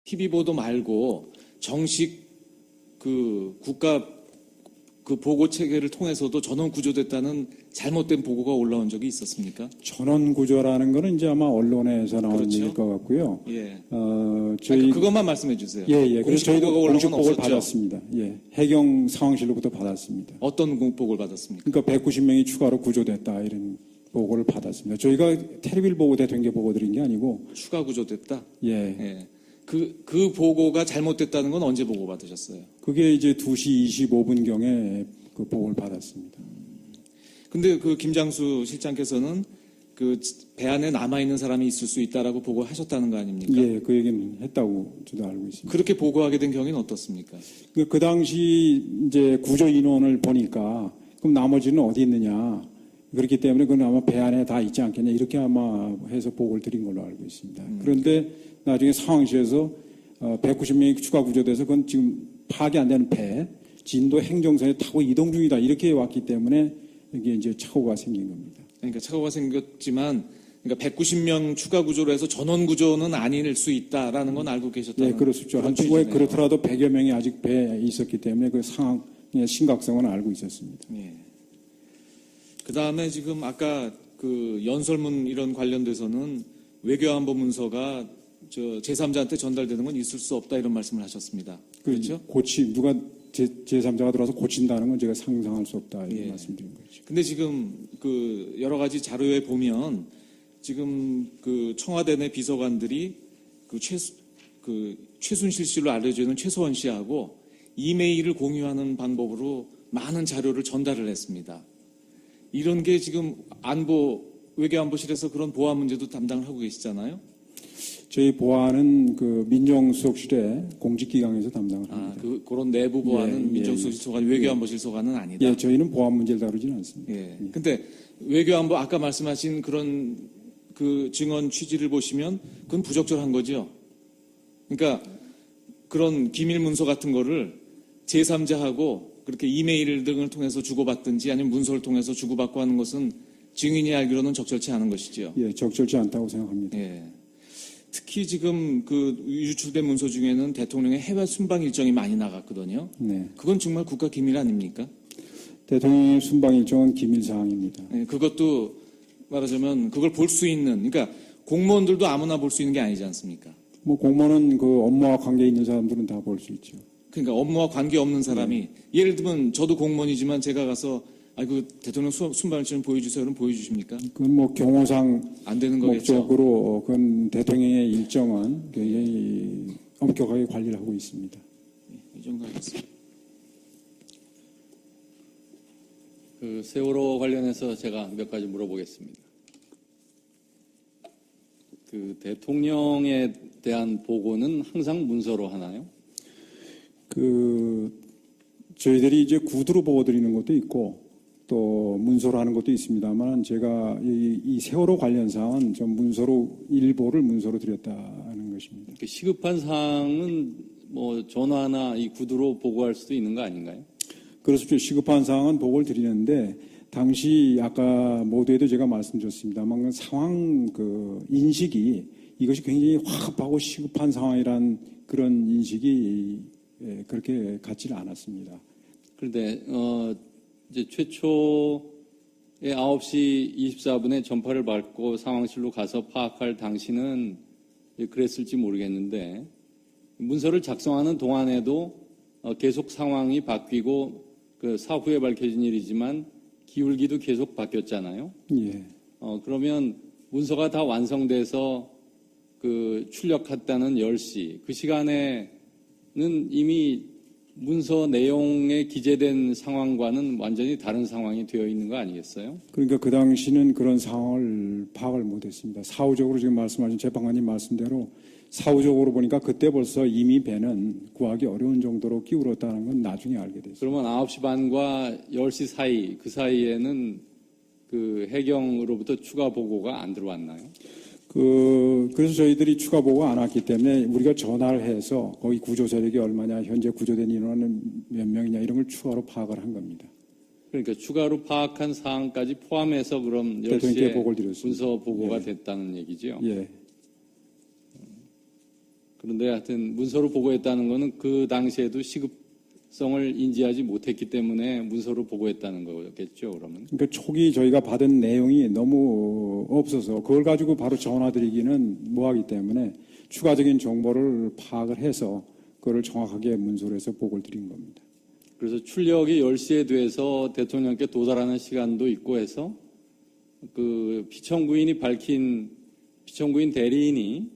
TV 보도 말고 정식 그 국가 그 보고 체계를 통해서도 전원 구조됐다는 잘못된 보고가 올라온 적이 있었습니까? 전원 구조라는 거는 이제 아마 언론에서 나온 그렇죠. 얘기일 것 같고요. 예. 저희 그것만 말씀해 주세요. 예. 그래서 저희도 공식 보고를 없었죠? 받았습니다. 예. 해경 상황실로부터 받았습니다. 어떤 보고를 받았습니까? 그러니까 190명이 추가로 구조됐다 이런 보고를 받았습니다. 저희가 텔레비전 보고 대통령 보고 드린 게 아니고 추가 구조됐다. 예. 예. 그 보고가 잘못됐다는 건 언제 보고 받으셨어요? 그게 이제 2시 25분경에 그 보고를 받았습니다. 근데 그 김장수 실장께서는 그 배 안에 남아 있는 사람이 있을 수 있다라고 보고하셨다는 거 아닙니까? 예, 그 얘기는 했다고 저도 알고 있습니다. 그렇게 보고하게 된 경위는 어떻습니까? 그 당시 이제 구조 인원을 보니까 그럼 나머지는 어디 있느냐? 그렇기 때문에 그건 아마 배 안에 다 있지 않겠냐 이렇게 아마 해서 보고를 드린 걸로 알고 있습니다. 그런데 나중에 상황실에서 190명이 추가 구조돼서 그건 지금 파악이 안 되는 배 진도 행정선에 타고 이동 중이다 이렇게 왔기 때문에 이게 이제 착오가 생긴 겁니다. 그러니까 착오가 생겼지만 그러니까 190명 추가 구조로 해서 전원 구조는 아닐 수 있다라는 건 알고 계셨다는 네, 그렇죠. 한 취지네요. 추가에 그렇더라도 100여 명이 아직 배에 있었기 때문에 그 상황의 심각성은 알고 있었습니다. 예. 그 다음에 지금 아까 그 연설문 이런 관련돼서는 외교안보 문서가 저 제3자한테 전달되는 건 있을 수 없다 이런 말씀을 하셨습니다. 그렇죠? 누가 제3자가 들어와서 고친다는 건 제가 상상할 수 없다 이런 말씀드린 거죠. 근데 지금 그 여러 가지 자료에 보면 지금 그 청와대 내 비서관들이 그 최순실 씨로 알려져 있는 최소원 씨하고 이메일을 공유하는 방법으로 많은 자료를 전달을 했습니다. 이런 게 지금 외교안보실에서 그런 보안 문제도 담당을 하고 계시잖아요. 저희 보안은 그 민정수석실의 공직기강에서 담당을 합니다. 그런 내부 보안은 예, 민정수석실 소관, 외교안보실 소관은 아니다. 예, 저희는 보안 문제를 다루지는 않습니다. 예. 근데 외교안보 아까 말씀하신 그런 그 증언 취지를 보시면 그건 부적절한 거죠. 그러니까 그런 기밀 문서 같은 거를 제3자하고 그렇게 이메일 등을 통해서 주고받든지 아니면 문서를 통해서 주고받고 하는 것은 증인이 알기로는 적절치 않은 것이죠. 예, 적절치 않다고 생각합니다. 예. 특히 지금 그 유출된 문서 중에는 대통령의 해외 순방 일정이 많이 나갔거든요. 네. 그건 정말 국가 기밀 아닙니까? 대통령의 순방 일정은 기밀 사항입니다. 예, 그것도 말하자면 그걸 볼 수 있는, 그러니까 공무원들도 아무나 볼 수 있는 게 아니지 않습니까? 뭐 공무원은 그 업무와 관계 있는 사람들은 다 볼 수 있죠. 그러니까 업무와 관계 없는 사람이 예를 들면 저도 공무원이지만 제가 가서 대통령 순방 일정 보여주세요. 그럼 보여주십니까? 그건 뭐 경호상 안 되는 거겠죠. 목적으로 그건 대통령의 일정은 굉장히 엄격하게 관리를 하고 있습니다. 이 정도 하겠습니다. 그 세월호 관련해서 제가 몇 가지 물어보겠습니다. 그 대통령에 대한 보고는 항상 문서로 하나요? 저희들이 이제 구두로 보고 드리는 것도 있고 또 문서로 하는 것도 있습니다만 제가 이 세월호 관련 사항은 좀 일보를 문서로 드렸다는 것입니다. 그 시급한 사항은 뭐 전화나 이 구두로 보고할 수도 있는 거 아닌가요? 그렇습니다. 시급한 사항은 보고를 드리는데 당시 아까 모두에도 제가 말씀드렸습니다만 상황 인식이 이것이 굉장히 화급하고 시급한 상황이란 그런 인식이 그렇게 같지는 않았습니다. 그런데 이제 최초에 9시 24분에 전파를 받고 상황실로 가서 파악할 당시는 그랬을지 모르겠는데 문서를 작성하는 동안에도 계속 상황이 바뀌고 그 사후에 밝혀진 일이지만 기울기도 계속 바뀌었잖아요. 예. 그러면 문서가 다 완성돼서 그 출력했다는 10시 그 시간에는 이미 문서 내용에 기재된 상황과는 완전히 다른 상황이 되어 있는 거 아니겠어요? 그러니까 그 당시는 그런 상황을 파악을 못했습니다. 사후적으로 지금 말씀하신 재판관님 말씀대로 사후적으로 보니까 그때 벌써 이미 배는 구하기 어려운 정도로 기울었다는 건 나중에 알게 됐습니다. 그러면 9시 반과 10시 사이 그 사이에는 그 해경으로부터 추가 보고가 안 들어왔나요? 그래서 저희들이 추가 보고 안 왔기 때문에 우리가 전화를 해서 거기 구조 세력이 얼마냐, 현재 구조된 인원은 몇 명이냐 이런 걸 추가로 파악을 한 겁니다. 그러니까 추가로 파악한 사항까지 포함해서 그럼 대통령께 10시에 보고를 드렸습니다. 문서 보고가 예. 됐다는 얘기죠? 예. 그런데 하여튼 문서로 보고했다는 거는 그 당시에도 시급성을 인지하지 못했기 때문에 문서로 보고했다는 거겠죠, 그러면. 그러니까 초기 저희가 받은 내용이 너무 없어서 그걸 가지고 바로 전화드리기는 뭐하기 때문에 추가적인 정보를 파악을 해서 그걸 정확하게 문서로 해서 보고를 드린 겁니다. 그래서 출력이 10시에 돼서 대통령께 도달하는 시간도 있고 해서 그 피청구인이 밝힌 피청구인 대리인이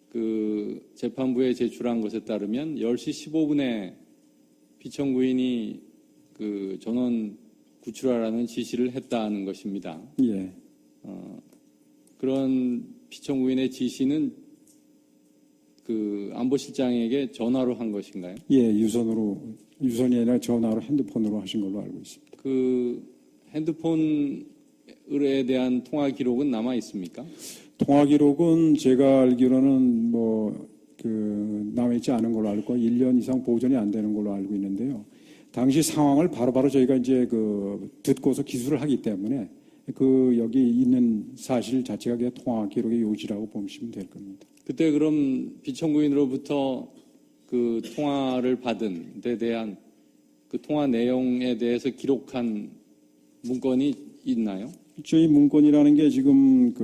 그 재판부에 제출한 것에 따르면 10시 15분에 피청구인이 그 전원 구출하라는 지시를 했다는 것입니다. 예. 그런 피청구인의 지시는 그 안보실장에게 전화로 한 것인가요? 예, 유선이 아니라 전화로 핸드폰으로 하신 걸로 알고 있습니다. 그 핸드폰에 대한 통화 기록은 남아 있습니까? 통화 기록은 제가 알기로는 남아있지 않은 걸로 알고 1년 이상 보존이 안 되는 걸로 알고 있는데요. 당시 상황을 바로바로 저희가 이제 듣고서 기술을 하기 때문에 여기 있는 사실 자체가 그냥 통화 기록의 요지라고 보시면 될 겁니다. 그때 그럼 피청구인으로부터 그 통화를 받은 데 대한 그 통화 내용에 대해서 기록한 문건이 있나요? 저희 문건이라는 게 지금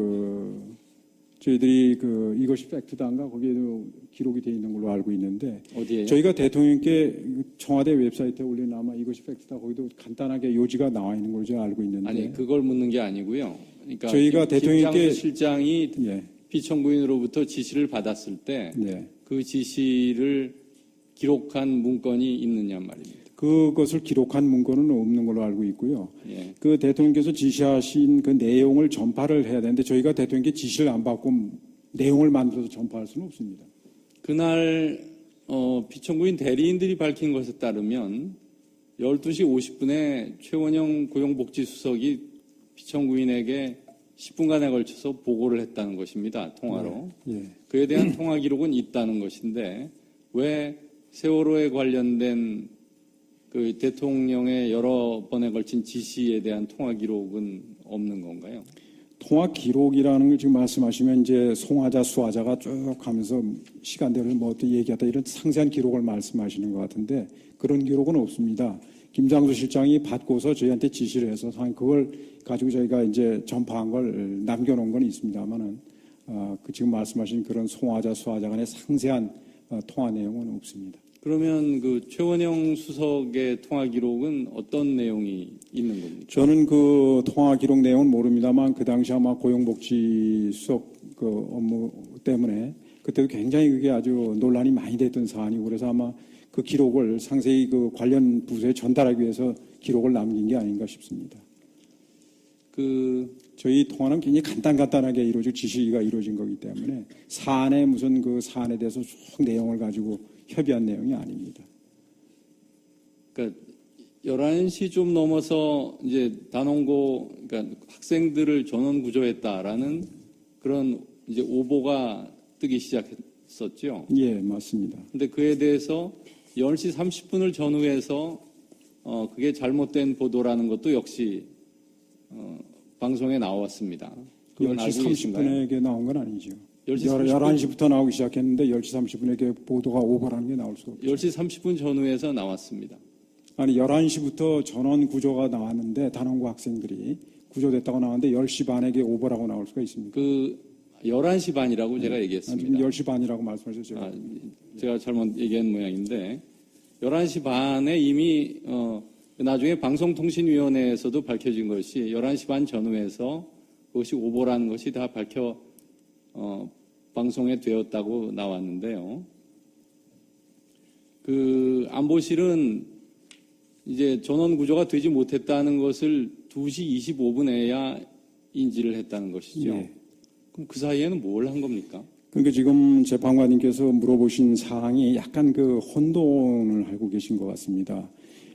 저희들이 이것이 팩트단가 거기에도 기록이 되어 있는 걸로 알고 있는데 어디에요? 저희가 대통령께 청와대 웹사이트에 올린 아마 이것이 팩트다 거기도 간단하게 요지가 나와 있는 걸로 제가 알고 있는데 아니 그걸 묻는 게 아니고요. 그러니까 저희가 대통령께 김장수 실장이 예. 피청구인으로부터 지시를 받았을 때 그 네. 지시를 기록한 문건이 있느냐 말입니다. 그것을 기록한 문건은 없는 걸로 알고 있고요. 예. 그 대통령께서 지시하신 그 내용을 전파를 해야 되는데 저희가 대통령께 지시를 안 받고 내용을 만들어서 전파할 수는 없습니다. 그날 피청구인 대리인들이 밝힌 것에 따르면 12시 50분에 최원영 고용복지수석이 피청구인에게 10분간에 걸쳐서 보고를 했다는 것입니다. 통화로. 예. 그에 대한 통화 기록은 있다는 것인데 왜 세월호에 관련된 그 대통령의 여러 번에 걸친 지시에 대한 통화 기록은 없는 건가요? 통화 기록이라는 걸 지금 말씀하시면 이제 송화자, 수화자가 쭉 가면서 시간대를 어떻게 얘기하다 이런 상세한 기록을 말씀하시는 것 같은데 그런 기록은 없습니다. 김장수 실장이 받고서 저희한테 지시를 해서 그걸 가지고 저희가 이제 전파한 걸 남겨놓은 건 있습니다만은 지금 말씀하신 그런 송화자, 수화자 간의 상세한 통화 내용은 없습니다. 그러면 그 최원영 수석의 통화 기록은 어떤 내용이 있는 겁니까? 저는 그 통화 기록 내용은 모릅니다만 그 당시 아마 고용복지 수석 그 업무 때문에 그때도 굉장히 그게 아주 논란이 많이 됐던 사안이고 그래서 아마 그 기록을 상세히 그 관련 부서에 전달하기 위해서 기록을 남긴 게 아닌가 싶습니다. 저희 통화는 굉장히 간단하게 이루어지고 지시가 이루어진 거기 때문에 사안에 무슨 그 사안에 대해서 쭉 내용을 가지고 협의한 내용이 아닙니다. 그러니까 11시 좀 넘어서 이제 단원고 그러니까 학생들을 전원 구조했다라는 그런 이제 오보가 뜨기 시작했었죠. 예, 맞습니다. 근데 그에 대해서 10시 30분을 전후해서 그게 잘못된 보도라는 것도 역시 방송에 나왔습니다. 그건 10시 알고 계신가요? 30분에 나온 건 아니죠. 10시 30분. 11시부터 나오기 시작했는데 10시 30분에 보도가 오버라는 게 나올 수가 없죠. 10시 30분 전후해서 나왔습니다. 아니 11시부터 전원 구조가 나왔는데 단원고 학생들이 구조됐다고 나왔는데 10시 반에 오버라고 나올 수가 있습니까? 그 11시 반이라고 제가 얘기했습니다. 지금 10시 반이라고 말씀하셨죠. 제가 잘못 얘기한 모양인데 11시 반에 이미 나중에 방송통신위원회에서도 밝혀진 것이 11시 반 전후에서 그것이 오보라는 것이 다 방송에 되었다고 나왔는데요. 그 안보실은 이제 전원 구조가 되지 못했다는 것을 2시 25분에야 인지를 했다는 것이죠. 예. 그럼 그 사이에는 뭘 한 겁니까? 그러니까 지금 재판관님께서 물어보신 사항이 약간 그 혼돈을 하고 계신 것 같습니다.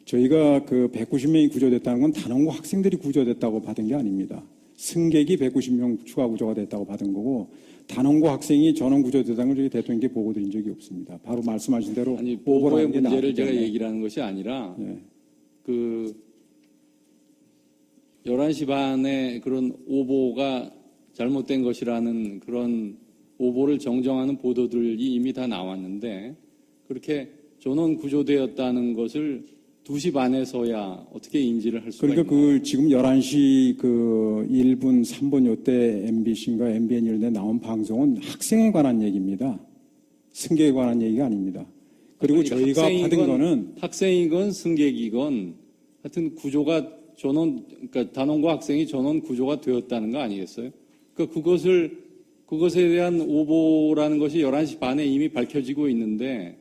저희가 그 190명이 구조됐다는 건 단원고 학생들이 구조됐다고 받은 게 아닙니다. 승객이 190명 추가 구조가 됐다고 받은 거고 단원고 학생이 전원 구조됐다는 걸 저희 대통령께 보고 드린 적이 없습니다. 바로 말씀하신 대로 아니 보고의 오버라는 게 문제를 나왔기 제가 때문에. 얘기를 하는 것이 아니라 예. 그 11시 반에 그런 오보가 잘못된 것이라는 그런 오보를 정정하는 보도들이 이미 다 나왔는데 그렇게 전원 구조되었다는 것을 2시 반에서야 어떻게 인지를 할 수가 그러니까 있나요? 그 지금 11시 그 1분 3분 요때 MBC인가 MBN 이런 데 나온 방송은 학생에 관한 얘기입니다. 승객에 관한 얘기가 아닙니다. 그리고 그러니까 저희가 받은 거는 학생이건 승객이건 하여튼 구조가 그러니까 단원과 학생이 전원 구조가 되었다는 거 아니겠어요? 그러니까 그것에 대한 오보라는 것이 11시 반에 이미 밝혀지고 있는데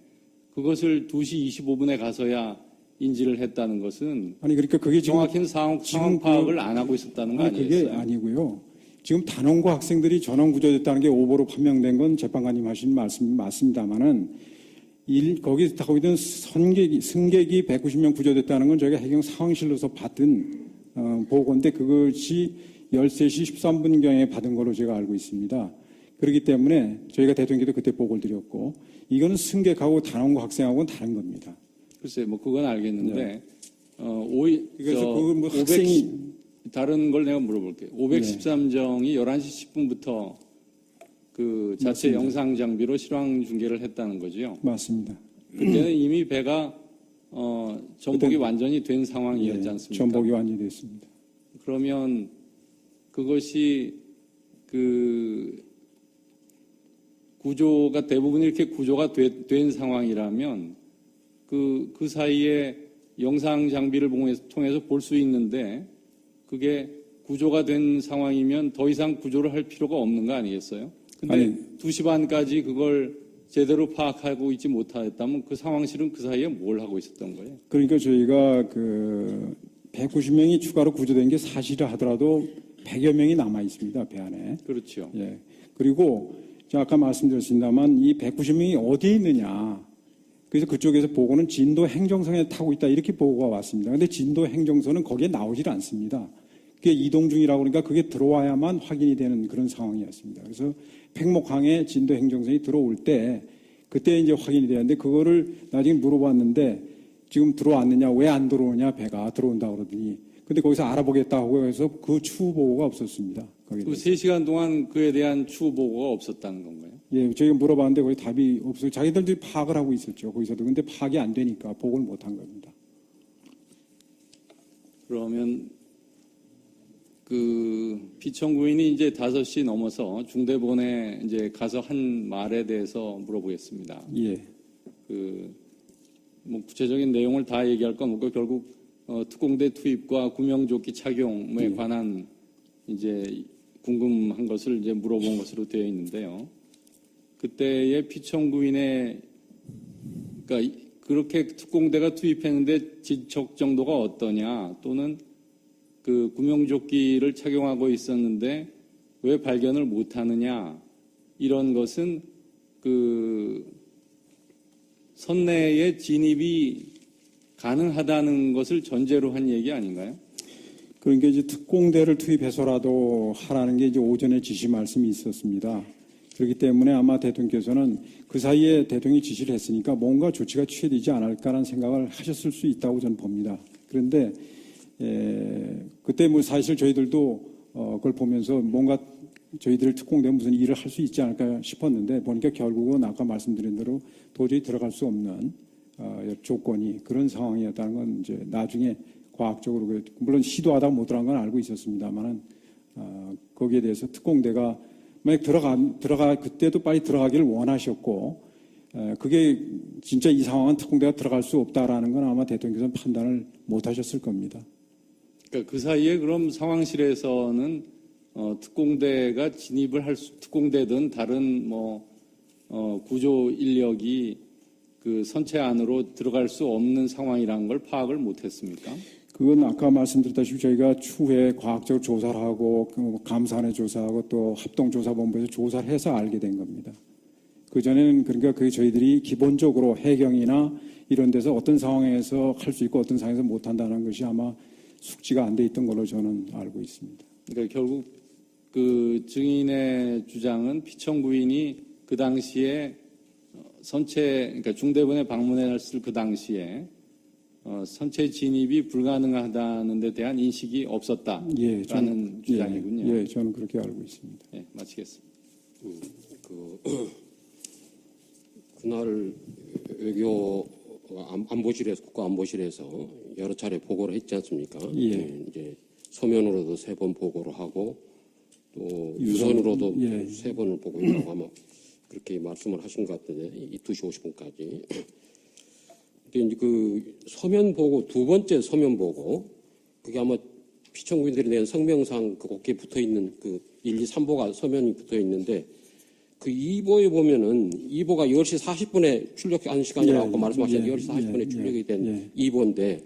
그것을 2시 25분에 가서야 인지를 했다는 것은 아니 그러니까 그게 지금 정확히 상황 파악을 안 하고 있었다는 거 아니겠어요? 그게 아니고요. 지금 단원과 학생들이 전원 구조됐다는 게 오보로 판명된 건 재판관님 하신 말씀 맞습니다만은 거기든 승객이 190명 구조됐다는 건 저희가 해경 상황실로서 받은 보고인데 그것이 13시 13분경에 받은 걸로 제가 알고 있습니다. 그렇기 때문에 저희가 대통령께도 그때 보고를 드렸고 이거는 승객하고 단원과 학생하고는 다른 겁니다. 글쎄, 뭐 그건 알겠는데 네. 그래서 그건 뭐 학생이 다른 걸 내가 물어볼게요. 513정이 11시 10분부터 그 자체 맞습니다. 영상 장비로 실황 중계를 했다는 거죠. 맞습니다. 그때는 이미 배가 전복이 완전히 된 상황이었지 예, 않습니까? 전복이 완전히 됐습니다. 그러면 그것이 그 구조가 대부분 이렇게 구조가 된 상황이라면 그 사이에 영상 장비를 통해서 볼 수 있는데 그게 구조가 된 상황이면 더 이상 구조를 할 필요가 없는 거 아니겠어요? 근데 아니. 2시 반까지 그걸 제대로 파악하고 있지 못했다면 그 상황실은 그 사이에 뭘 하고 있었던 거예요? 그러니까 저희가 그 190명이 추가로 구조된 게 사실이라 하더라도 100여 명이 남아 있습니다. 배 안에. 그렇죠. 예. 그리고 제가 아까 말씀드렸습니다만 이 190명이 어디에 있느냐. 그래서 그쪽에서 보고는 진도 행정선에 타고 있다 이렇게 보고가 왔습니다. 그런데 진도 행정선은 거기에 나오질 않습니다. 그게 이동 중이라고 그러니까 그게 들어와야만 확인이 되는 그런 상황이었습니다. 그래서 팽목항에 진도 행정선이 들어올 때 그때 이제 확인이 되는데 그거를 나중에 물어봤는데 지금 들어왔느냐 왜 안 들어오냐 배가 들어온다 그러더니 근데 거기서 알아보겠다고 해서 그 추후 보고가 없었습니다. 거기에 그 대해서. 3시간 동안 그에 대한 추후 보고가 없었다는 건가요? 예, 저희가 물어봤는데 거기 답이 없어요. 자기들도 파악을 하고 있었죠. 거기서도. 근데 파악이 안 되니까 보고를 못 한 겁니다. 그러면 그 피청구인이 이제 5시 넘어서 중대본에 이제 가서 한 말에 대해서 물어보겠습니다. 예. 뭐 구체적인 내용을 다 얘기할 건 없고 결국 특공대 투입과 구명조끼 착용에 관한 이제 궁금한 것을 이제 물어본 것으로 되어 있는데요. 그때의 피청구인의 그러니까 그렇게 특공대가 투입했는데 진척 정도가 어떠냐 또는 그 구명조끼를 착용하고 있었는데 왜 발견을 못하느냐 이런 것은 그 선내에 진입이 가능하다는 것을 전제로 한 얘기 아닌가요? 그러니까 이제 특공대를 투입해서라도 하라는 게 이제 오전에 지시 말씀이 있었습니다. 그렇기 때문에 아마 대통령께서는 그 사이에 대통령이 지시를 했으니까 뭔가 조치가 취해지지 않을까라는 생각을 하셨을 수 있다고 저는 봅니다. 그런데 그때 뭐 사실 저희들도 그걸 보면서 뭔가 저희들 특공대 무슨 일을 할 수 있지 않을까 싶었는데 보니까 결국은 아까 말씀드린 대로 도저히 들어갈 수 없는 조건이 그런 상황이었다는 건 이제 나중에 과학적으로 물론 시도하다가 못 들어간 건 알고 있었습니다만은 거기에 대해서 특공대가 만약 그때도 빨리 들어가기를 원하셨고 그게 진짜 이 상황은 특공대가 들어갈 수 없다라는 건 아마 대통령께서는 판단을 못 하셨을 겁니다. 그러니까 그 사이에 그럼 상황실에서는 특공대가 진입을 특공대든 다른 구조 인력이 그 선체 안으로 들어갈 수 없는 상황이라는 걸 파악을 못했습니까? 그건 아까 말씀드렸다시피 저희가 추후에 과학적 조사를 하고 감사원에 조사하고 또 합동조사본부에서 조사를 해서 알게 된 겁니다. 그전에는 그러니까 그게 저희들이 기본적으로 해경이나 이런 데서 어떤 상황에서 할 수 있고 어떤 상황에서 못한다는 것이 아마 숙지가 안 돼 있던 걸로 저는 알고 있습니다. 그러니까 결국 그 증인의 주장은 피청구인이 그 당시에 그러니까 중대본에 방문했을 그 당시에 선체 진입이 불가능하다는 데 대한 인식이 없었다라는 주장이군요. 예, 저는 그렇게 알고 있습니다. 네, 마치겠습니다. 그날 외교 안보실에서 국가안보실에서 여러 차례 보고를 했지 않습니까? 예. 이제 서면으로도 3번 보고를 하고 또 유선으로도 예. 3번을 보고 있다고 아마 그렇게 말씀을 하신 것 같은데 이 2시 50분까지. 근데 이제 그 서면 보고 두 번째 서면 보고 그게 아마 피청구인들이 낸 성명상 그 거기에 붙어 있는 그 1, 2, 3보가 서면이 붙어 있는데 그 2보에 보면은 2보가 10시 40분에 출력한 시간이라고 예, 말씀하셨는데 예, 10시 40분에 예, 출력이 된 예. 2보인데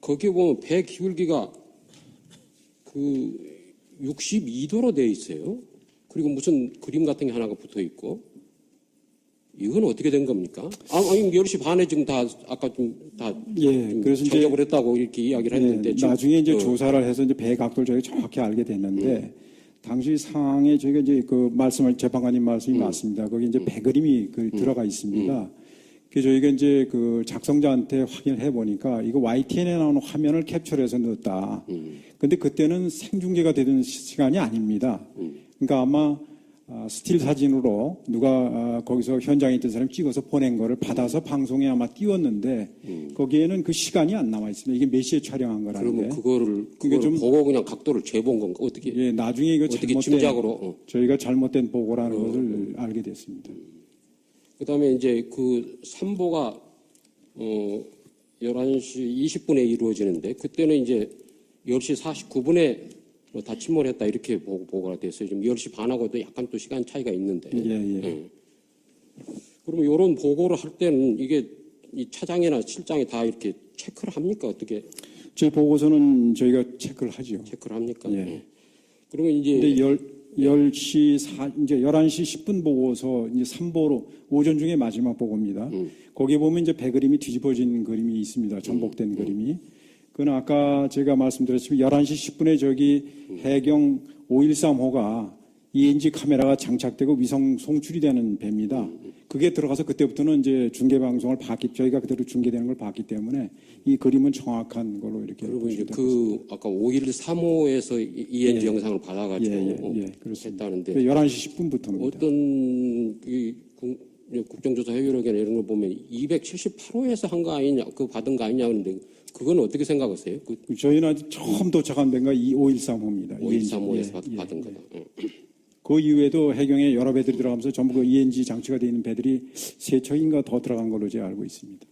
거기에 보면 배 기울기가 그 62도로 되어 있어요. 그리고 무슨 그림 같은 게 하나가 붙어 있고 이건 어떻게 된 겁니까? 아니 10시 반에 지금 다 아까 좀다 예, 그래서 이제 작업을 했다고 이렇게 이야기를 했는데 예, 지금 나중에 이제 조사를 해서 이제 배 각도를 저희가 정확히 알게 됐는데 당시 상황에 저희가 이제 그 말씀을 재판관님 말씀이 맞습니다. 거기 이제 배 그림이 들어가 있습니다. 그 저희가 이제 그 작성자한테 확인을 해 보니까 이거 YTN에 나오는 화면을 캡처해서 넣었다. 근데 그때는 생중계가 되던 시간이 아닙니다. 그러니까 아마 스틸 사진으로 누가 거기서 현장에 있던 사람이 찍어서 보낸 거를 받아서 방송에 아마 띄웠는데 거기에는 그 시간이 안 남아 있습니다. 이게 몇 시에 촬영한 거라는데. 그러면 그거를 좀- 보고 그냥 각도를 재본 건가? 어떻게 예, 나중에 이거 어떻게 잘못된 짐작으로? 저희가 잘못된 보고라는 것을 알게 됐습니다. 그다음에 이제 그 3보가 11시 20분에 이루어지는데 그때는 이제 10시 49분에 다 침몰했다 이렇게 보고가 됐어요. 지금 10시 반하고도 약간 또 시간 차이가 있는데. 예. 그러면 이런 보고를 할 때는 이게 이 차장이나 실장이 다 이렇게 체크를 합니까? 어떻게 제 보고서는 저희가 체크를 하죠. 체크를 합니까? 예. 그러면 이제 근데 10시 이제 11시 10분 보고서 이제 3보로 오전 중에 마지막 보고입니다. 거기에 보면 이제 배 그림이 뒤집어진 그림이 있습니다. 전복된 그림이. 그건 아까 제가 말씀드렸지만 11시 10분에 저기 해경 513호가 ENG 카메라가 장착되고 위성 송출이 되는 배입니다. 그게 들어가서 그때부터는 이제 중계 방송을 저희가 그대로 중계되는 걸 봤기 때문에 이 그림은 정확한 걸로 이렇게 그리고 이제 보시면 그 아까 513호에서 ENG 영상을 받아가지고 그렇습니다. 했다는데 11시 10분부터입니다. 어떤 이 국정조사 회의록이나 이런 걸 보면 278호에서 한 거 아니냐, 그 받은 거 아니냐 그러는데 그건 어떻게 생각하세요? 그 저희는 아직 처음 도착한 데가 513호입니다. 513호에서 받은 거다. 그 이후에도 해경에 여러 배들이 들어가면서 전부 그 ENG 장치가 되어 있는 배들이 3척인가 더 들어간 걸로 제가 알고 있습니다.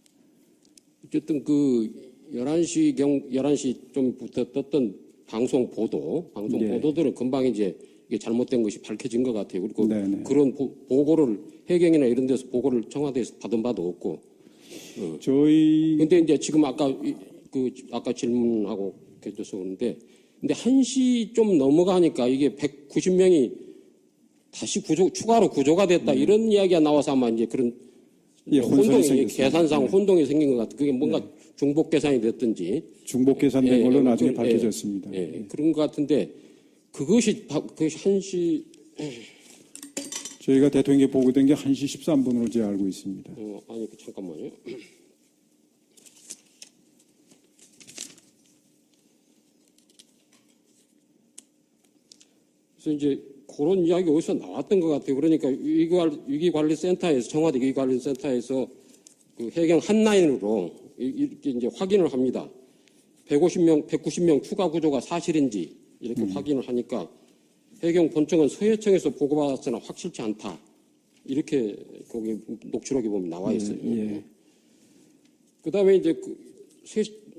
어쨌든 그 11시 좀부터 떴던 방송 보도들은 금방 이제 이게 잘못된 것이 밝혀진 것 같아요. 그리고 네네. 그런 보고를 해경이나 이런 데서 보고를 청와대에서 받은 바도 없고. 저희 근데 이제 지금 아까 질문하고 계셔서 그런데 근데 1시 좀 넘어가니까 이게 190명이 다시 추가로 구조가 됐다 이런 이야기가 나와서 아마 이제 그런 혼선이 혼동이 생겼습니다. 계산상 혼동이 생긴 것 같아. 그게 뭔가 중복 계산이 됐든지 중복 계산된 걸로 나중에 예, 밝혀졌습니다. 그런 것 같은데 그것이 1시 저희가 대통령께 보고된 게 1시 13분으로 제가 알고 있습니다. 아니 잠깐만요. 그래서 이제 그런 이야기 어디서 나왔던 것 같아요. 그러니까 위기관리센터에서 청와대 위기관리센터에서 그 해경 한라인으로 이렇게 이제 확인을 합니다. 190명 추가 구조가 사실인지 이렇게 확인을 하니까 해경 본청은 서해청에서 보고받았으나 확실치 않다. 이렇게 거기 녹취록에 보면 나와 있어요. 그다음에 이제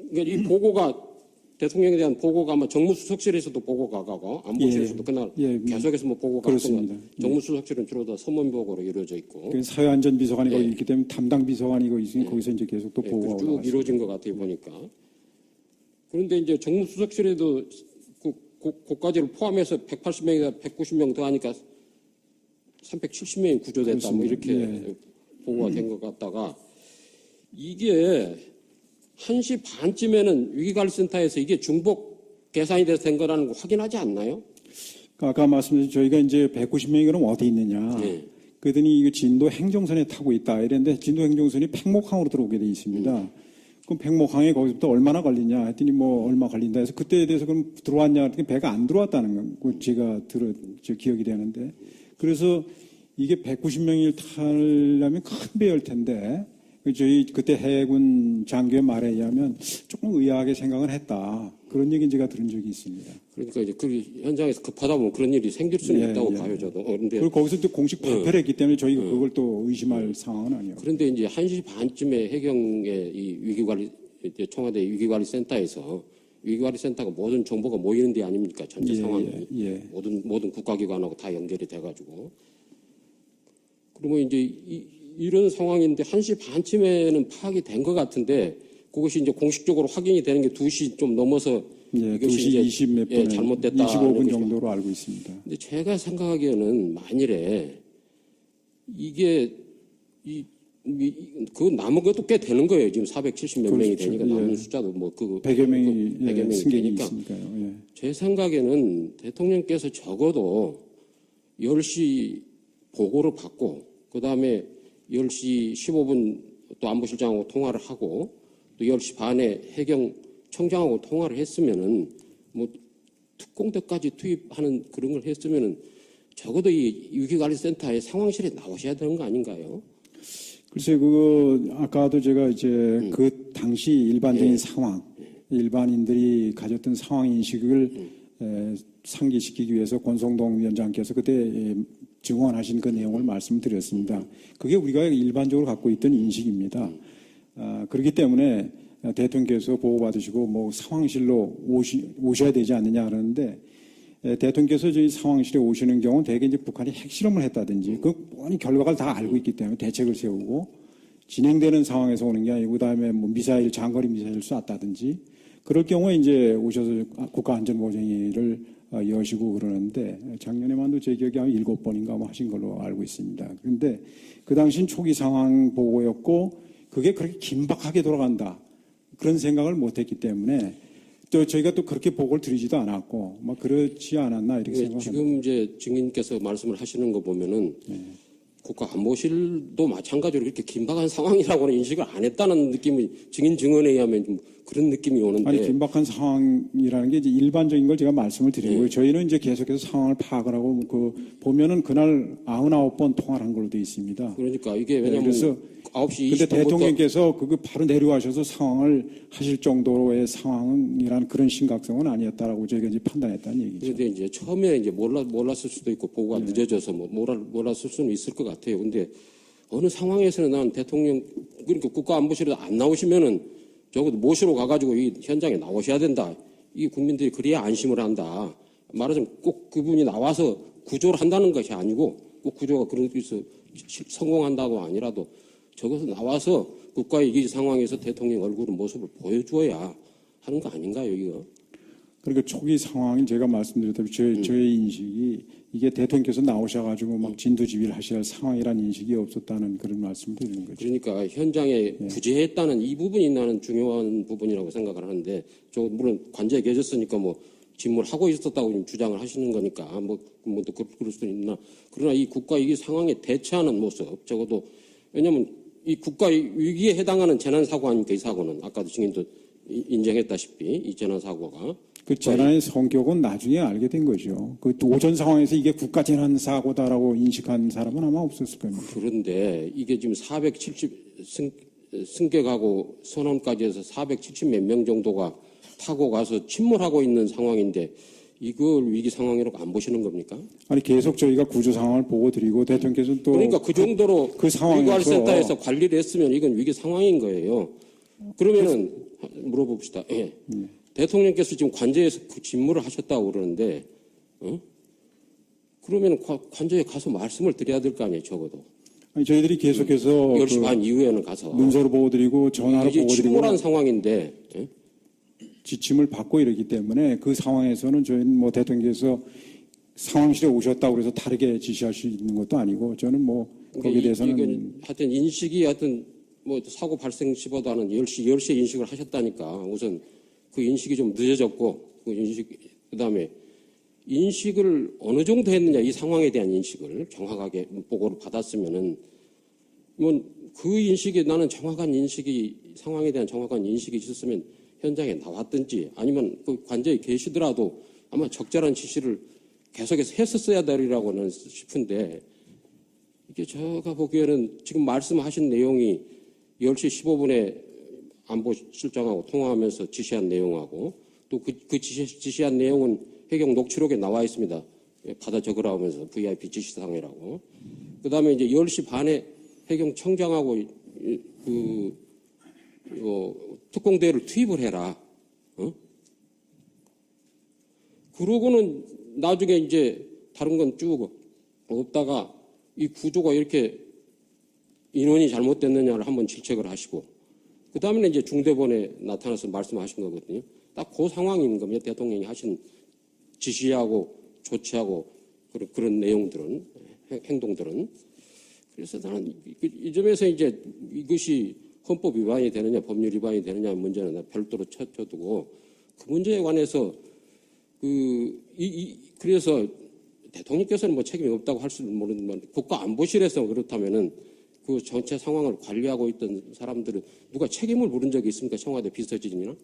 그러니까 이 보고가 대통령에 대한 보고가 아마 정무수석실에서도 보고가 가고 안보실에서도 그날 계속해서 뭐 보고가 그렇습니다. 정무수석실은 주로 다 서면 보고로 이루어져 있고 사회안전비서관이 거기 있기 때문에 담당 비서관이 거기 있으니 거기서 이제 계속 또 보고가 쭉 올라갔습니다. 이루어진 것 같아요 보니까. 그런데 이제 정무수석실에도 그까지를 포함해서 180명이다 190명 더 하니까 370명이 구조됐다 뭐 이렇게 보고가 된 것 같다가 이게 1시 반쯤에는 위기관리센터에서 이게 중복 계산이 돼서 된 거라는 거 확인하지 않나요? 아까 말씀드린 저희가 이제 190명이 그럼 어디 있느냐. 그랬더니 이거 진도 행정선에 타고 있다 이랬는데 진도 행정선이 팽목항으로 들어오게 돼 있습니다. 그럼 팽목항에 거기서부터 얼마나 걸리냐 했더니 뭐 얼마 걸린다 해서 그때에 대해서 그럼 들어왔냐 했더니 배가 안 들어왔다는 거 제가 기억이 되는데 그래서 이게 190명을 타려면 큰 배일 텐데 저희 그때 해군 장교의 말에 의하면 조금 의아하게 생각을 했다. 그런 얘기 제가 들은 적이 있습니다. 그러니까 이제 그 현장에서 급하다 보면 그런 일이 생길 수는 예, 있다고 예. 봐요, 저도. 그런데 그리고 거기서 또 공식 발표를 했기 때문에 저희가 그걸 또 의심할 상황은 아니에요. 그런데 이제 1시 반쯤에 해경의 이 위기관리 이제 청와대 위기관리센터에서 위기관리센터가 모든 정보가 모이는 데 아닙니까? 전체 예, 상황이 예. 모든 국가기관하고 다 연결이 돼가지고 그러면 이제 이런 상황인데 1시 반쯤에는 파악이 된 것 같은데 그것이 이제 공식적으로 확인이 되는 게 2시 좀 넘어서 예, 이것이 2시 이제 20몇 분에 잘못됐다 25분 정도로 알고 있습니다. 근데 제가 생각하기에는 만일에 이게 그 남은 것도 꽤 되는 거예요. 지금 470몇 명이 그렇죠. 되니까 예. 남은 숫자도 뭐 100여 명이 100여 명이 승객이 되니까 있으니까요. 예. 제 생각에는 대통령께서 적어도 10시 보고를 받고 그다음에 10시 15분 또 안보실장하고 통화를 하고 또 10시 반에 해경 청장하고 통화를 했으면은 뭐 특공대까지 투입하는 그런 걸 했으면은 적어도 이 위기관리센터의 상황실에 나오셔야 되는 거 아닌가요? 글쎄, 아까도 제가 이제 그 당시 일반적인 상황, 일반인들이 가졌던 상황 인식을 상기시키기 위해서 권성동 위원장께서 그때 증언하신 그 내용을 말씀드렸습니다. 그게 우리가 일반적으로 갖고 있던 인식입니다. 그렇기 때문에 대통령께서 보고받으시고 뭐 상황실로 오셔야 되지 않느냐 그러는데 대통령께서 저희 상황실에 오시는 경우는 대개 이제 북한이 핵실험을 했다든지 그 뻔히 결과를 다 알고 있기 때문에 대책을 세우고 진행되는 상황에서 오는 게 아니고 그다음에 뭐 미사일 장거리 미사일을 쐈다든지 그럴 경우에 이제 오셔서 국가안전보장회의를 여시고 그러는데 작년에만도 제 기억에 한 7번인가 뭐 하신 걸로 알고 있습니다. 그런데 그 당시는 초기 상황 보고였고 그게 그렇게 긴박하게 돌아간다 그런 생각을 못했기 때문에 또 저희가 또 그렇게 보고를 드리지도 않았고 막 그렇지 않았나 이렇게 생각합니다. 지금 이제 증인께서 말씀을 하시는 거 보면은 국가안보실도 마찬가지로 이렇게 긴박한 상황이라고는 인식을 안 했다는 느낌이 증언에 의하면 좀 그런 느낌이 오는데 아니 긴박한 상황이라는 게 이제 일반적인 걸 제가 말씀을 드리고요. 저희는 이제 계속해서 상황을 파악을 하고 보면은 그날 99번 통화를 한 걸로 되어 있습니다. 그러니까 이게 왜냐면 그래서 9시 근데 20분부터 대통령께서 바로 내려와셔서 상황을 하실 정도의 상황이란 그런 심각성은 아니었다라고 저희가 이제 판단했다는 얘기죠. 그런데 이제 처음에 이제 몰랐을 수도 있고 보고가 늦어져서 뭐 몰랐을 수는 있을 것 같아요. 근데 어느 상황에서는 난 대통령 그러니까 국가안보실에도 안 나오시면은 적어도 모시러 가가지고 이 현장에 나오셔야 된다. 이 국민들이 그래야 안심을 한다. 말하자면 꼭 그분이 나와서 구조를 한다는 것이 아니고 꼭 구조가 그런 데서 성공한다고 아니라도 적어서 나와서 국가의 이 상황에서 대통령 얼굴 모습을 보여줘야 하는 거 아닌가요, 이거? 그러니까 초기 상황인 제가 말씀드렸다시피 저의 인식이 이게 대통령께서 나오셔가지고 막 진두지휘를 하셔야 상황이라는 인식이 없었다는 그런 말씀을 드리는 거죠. 그러니까 현장에 부재했다는 이 부분이 나는 중요한 부분이라고 생각을 하는데, 물론 관저에 계셨으니까 뭐 직무하고 있었다고 지금 주장을 하시는 거니까 또 그럴 수는 있나. 그러나 이 국가 위기 상황에 대처하는 모습, 적어도 왜냐하면 이 국가 위기에 해당하는 재난 사고 아닙니까? 이 사고는 아까도 증인도 인정했다시피 이 재난 사고가. 그 재난의 성격은 나중에 알게 된 거죠. 그 오전 상황에서 이게 국가 재난 사고다라고 인식한 사람은 아마 없었을 겁니다. 그런데 이게 지금 470 승객하고 선원까지 해서 470 몇 명 정도가 타고 가서 침몰하고 있는 상황인데 이걸 위기 상황이라고 안 보시는 겁니까? 아니 계속 저희가 구조 상황을 보고 드리고 대통령께서는 또 그러니까 그 정도로 그 상황에서 위기관리센터에서 관리를 했으면 이건 위기 상황인 거예요. 그러면은 물어봅시다. 예. 대통령께서 지금 관저에서 그 직무를 하셨다고 그러는데, 그러면 관저에 가서 말씀을 드려야 될 거 아니에요, 적어도. 아니, 저희들이 계속해서 10시 반 이후에는 가서. 문서로 보고드리고 전화로 이제 보고드리고 침몰한 상황인데, 예? 지침을 받고 이러기 때문에 그 상황에서는 저희는 뭐 대통령께서 상황실에 오셨다고 그래서 다르게 지시할 수 있는 것도 아니고 저는 뭐 거기에 대해서는 이건 하여튼 인식이 하여튼 뭐 사고 발생 시보다는 10시에 인식을 하셨다니까 우선 그 인식이 좀 늦어졌고 그다음에 인식을 어느 정도 했느냐 이 상황에 대한 인식을 정확하게 보고를 받았으면은 뭐 그 인식이 나는 정확한 인식이 상황에 대한 정확한 인식이 있었으면 현장에 나왔든지 아니면 그 관저에 계시더라도 아마 적절한 지시를 계속해서 했었어야 되리라고는 싶은데 이게 제가 보기에는 지금 말씀하신 내용이 10시 15분에 안보실장하고 통화하면서 지시한 내용하고 또 그 지시한 내용은 해경 녹취록에 나와 있습니다. 받아 적으라 하면서 VIP 지시사항이라고. 그 다음에 이제 10시 반에 해경청장하고 특공대를 투입을 해라. 그러고는 나중에 이제 다른 건 쭉 없다가 이 구조가 이렇게 인원이 잘못됐느냐를 한번 질책을 하시고 그 다음에 이제 중대본에 나타나서 말씀하신 거거든요. 딱 그 상황인 겁니다. 대통령이 하신 지시하고 조치하고 그런 내용들은 행동들은. 그래서 나는 이 점에서 이제 이것이 헌법 위반이 되느냐 법률 위반이 되느냐 문제는 별도로 쳐두고 그 문제에 관해서 그래서 대통령께서는 뭐 책임이 없다고 할 수는 모르지만 국가안보실에서 그렇다면은 그 전체 상황을 관리하고 있던 사람들은 누가 책임을 물은 적이 있습니까? 청와대 비서진이나 요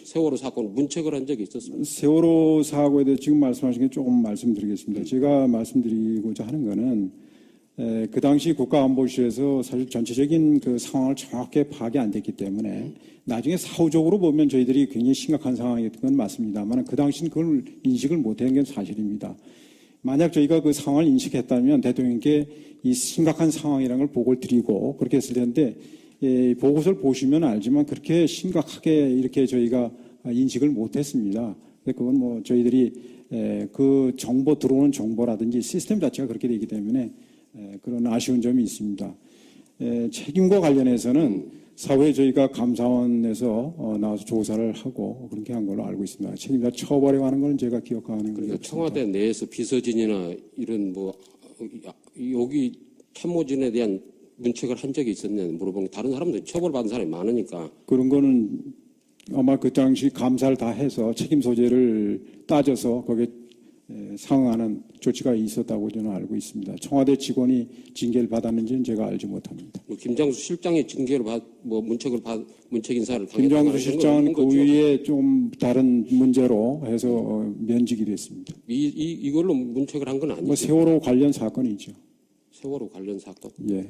세월호 사건 문책을 한 적이 있었습니까? 세월호 사고에 대해 지금 말씀하신 게 조금 말씀드리겠습니다. 제가 말씀드리고자 하는 거는 그 당시 국가안보실에서 사실 전체적인 그 상황을 정확하게 파악이 안 됐기 때문에 나중에 사후적으로 보면 저희들이 굉장히 심각한 상황이었던 건 맞습니다만 그 당시는 그걸 인식을 못한 게 사실입니다. 만약 저희가 그 상황을 인식했다면 대통령께 이 심각한 상황이라는 걸 보고를 드리고 그렇게 했을 텐데 보고서를 보시면 알지만 그렇게 심각하게 이렇게 저희가 인식을 못했습니다. 그건 뭐 저희들이 그 정보 들어오는 정보라든지 시스템 자체가 그렇게 되기 때문에 그런 아쉬운 점이 있습니다. 책임과 관련해서는 사후에 저희가 감사원에서 나와서 조사를 하고 그렇게 한 걸로 알고 있습니다. 책임자 처벌에 관한 건 제가 기억하는 거예요. 청와대 내에서 비서진이나 이런 뭐 여기 참모진에 대한 문책을 한 적이 있었냐 물어보면 다른 사람들 처벌받은 사람이 많으니까 그런 거는 아마 그 당시 감사를 다 해서 책임 소재를 따져서 거기에 상응하는 조치가 있었다고 저는 알고 있습니다. 청와대 직원이 징계를 받았는지는 제가 알지 못합니다. 뭐 김장수 실장이 징계를 문책 인사를 김장수 실장은 그 위에 좀 다른 문제로 해서 면직이 됐습니다. 이걸로 문책을 한 건 아니죠. 뭐 세월호 관련 사건이죠. 세월호 관련 사건. 예.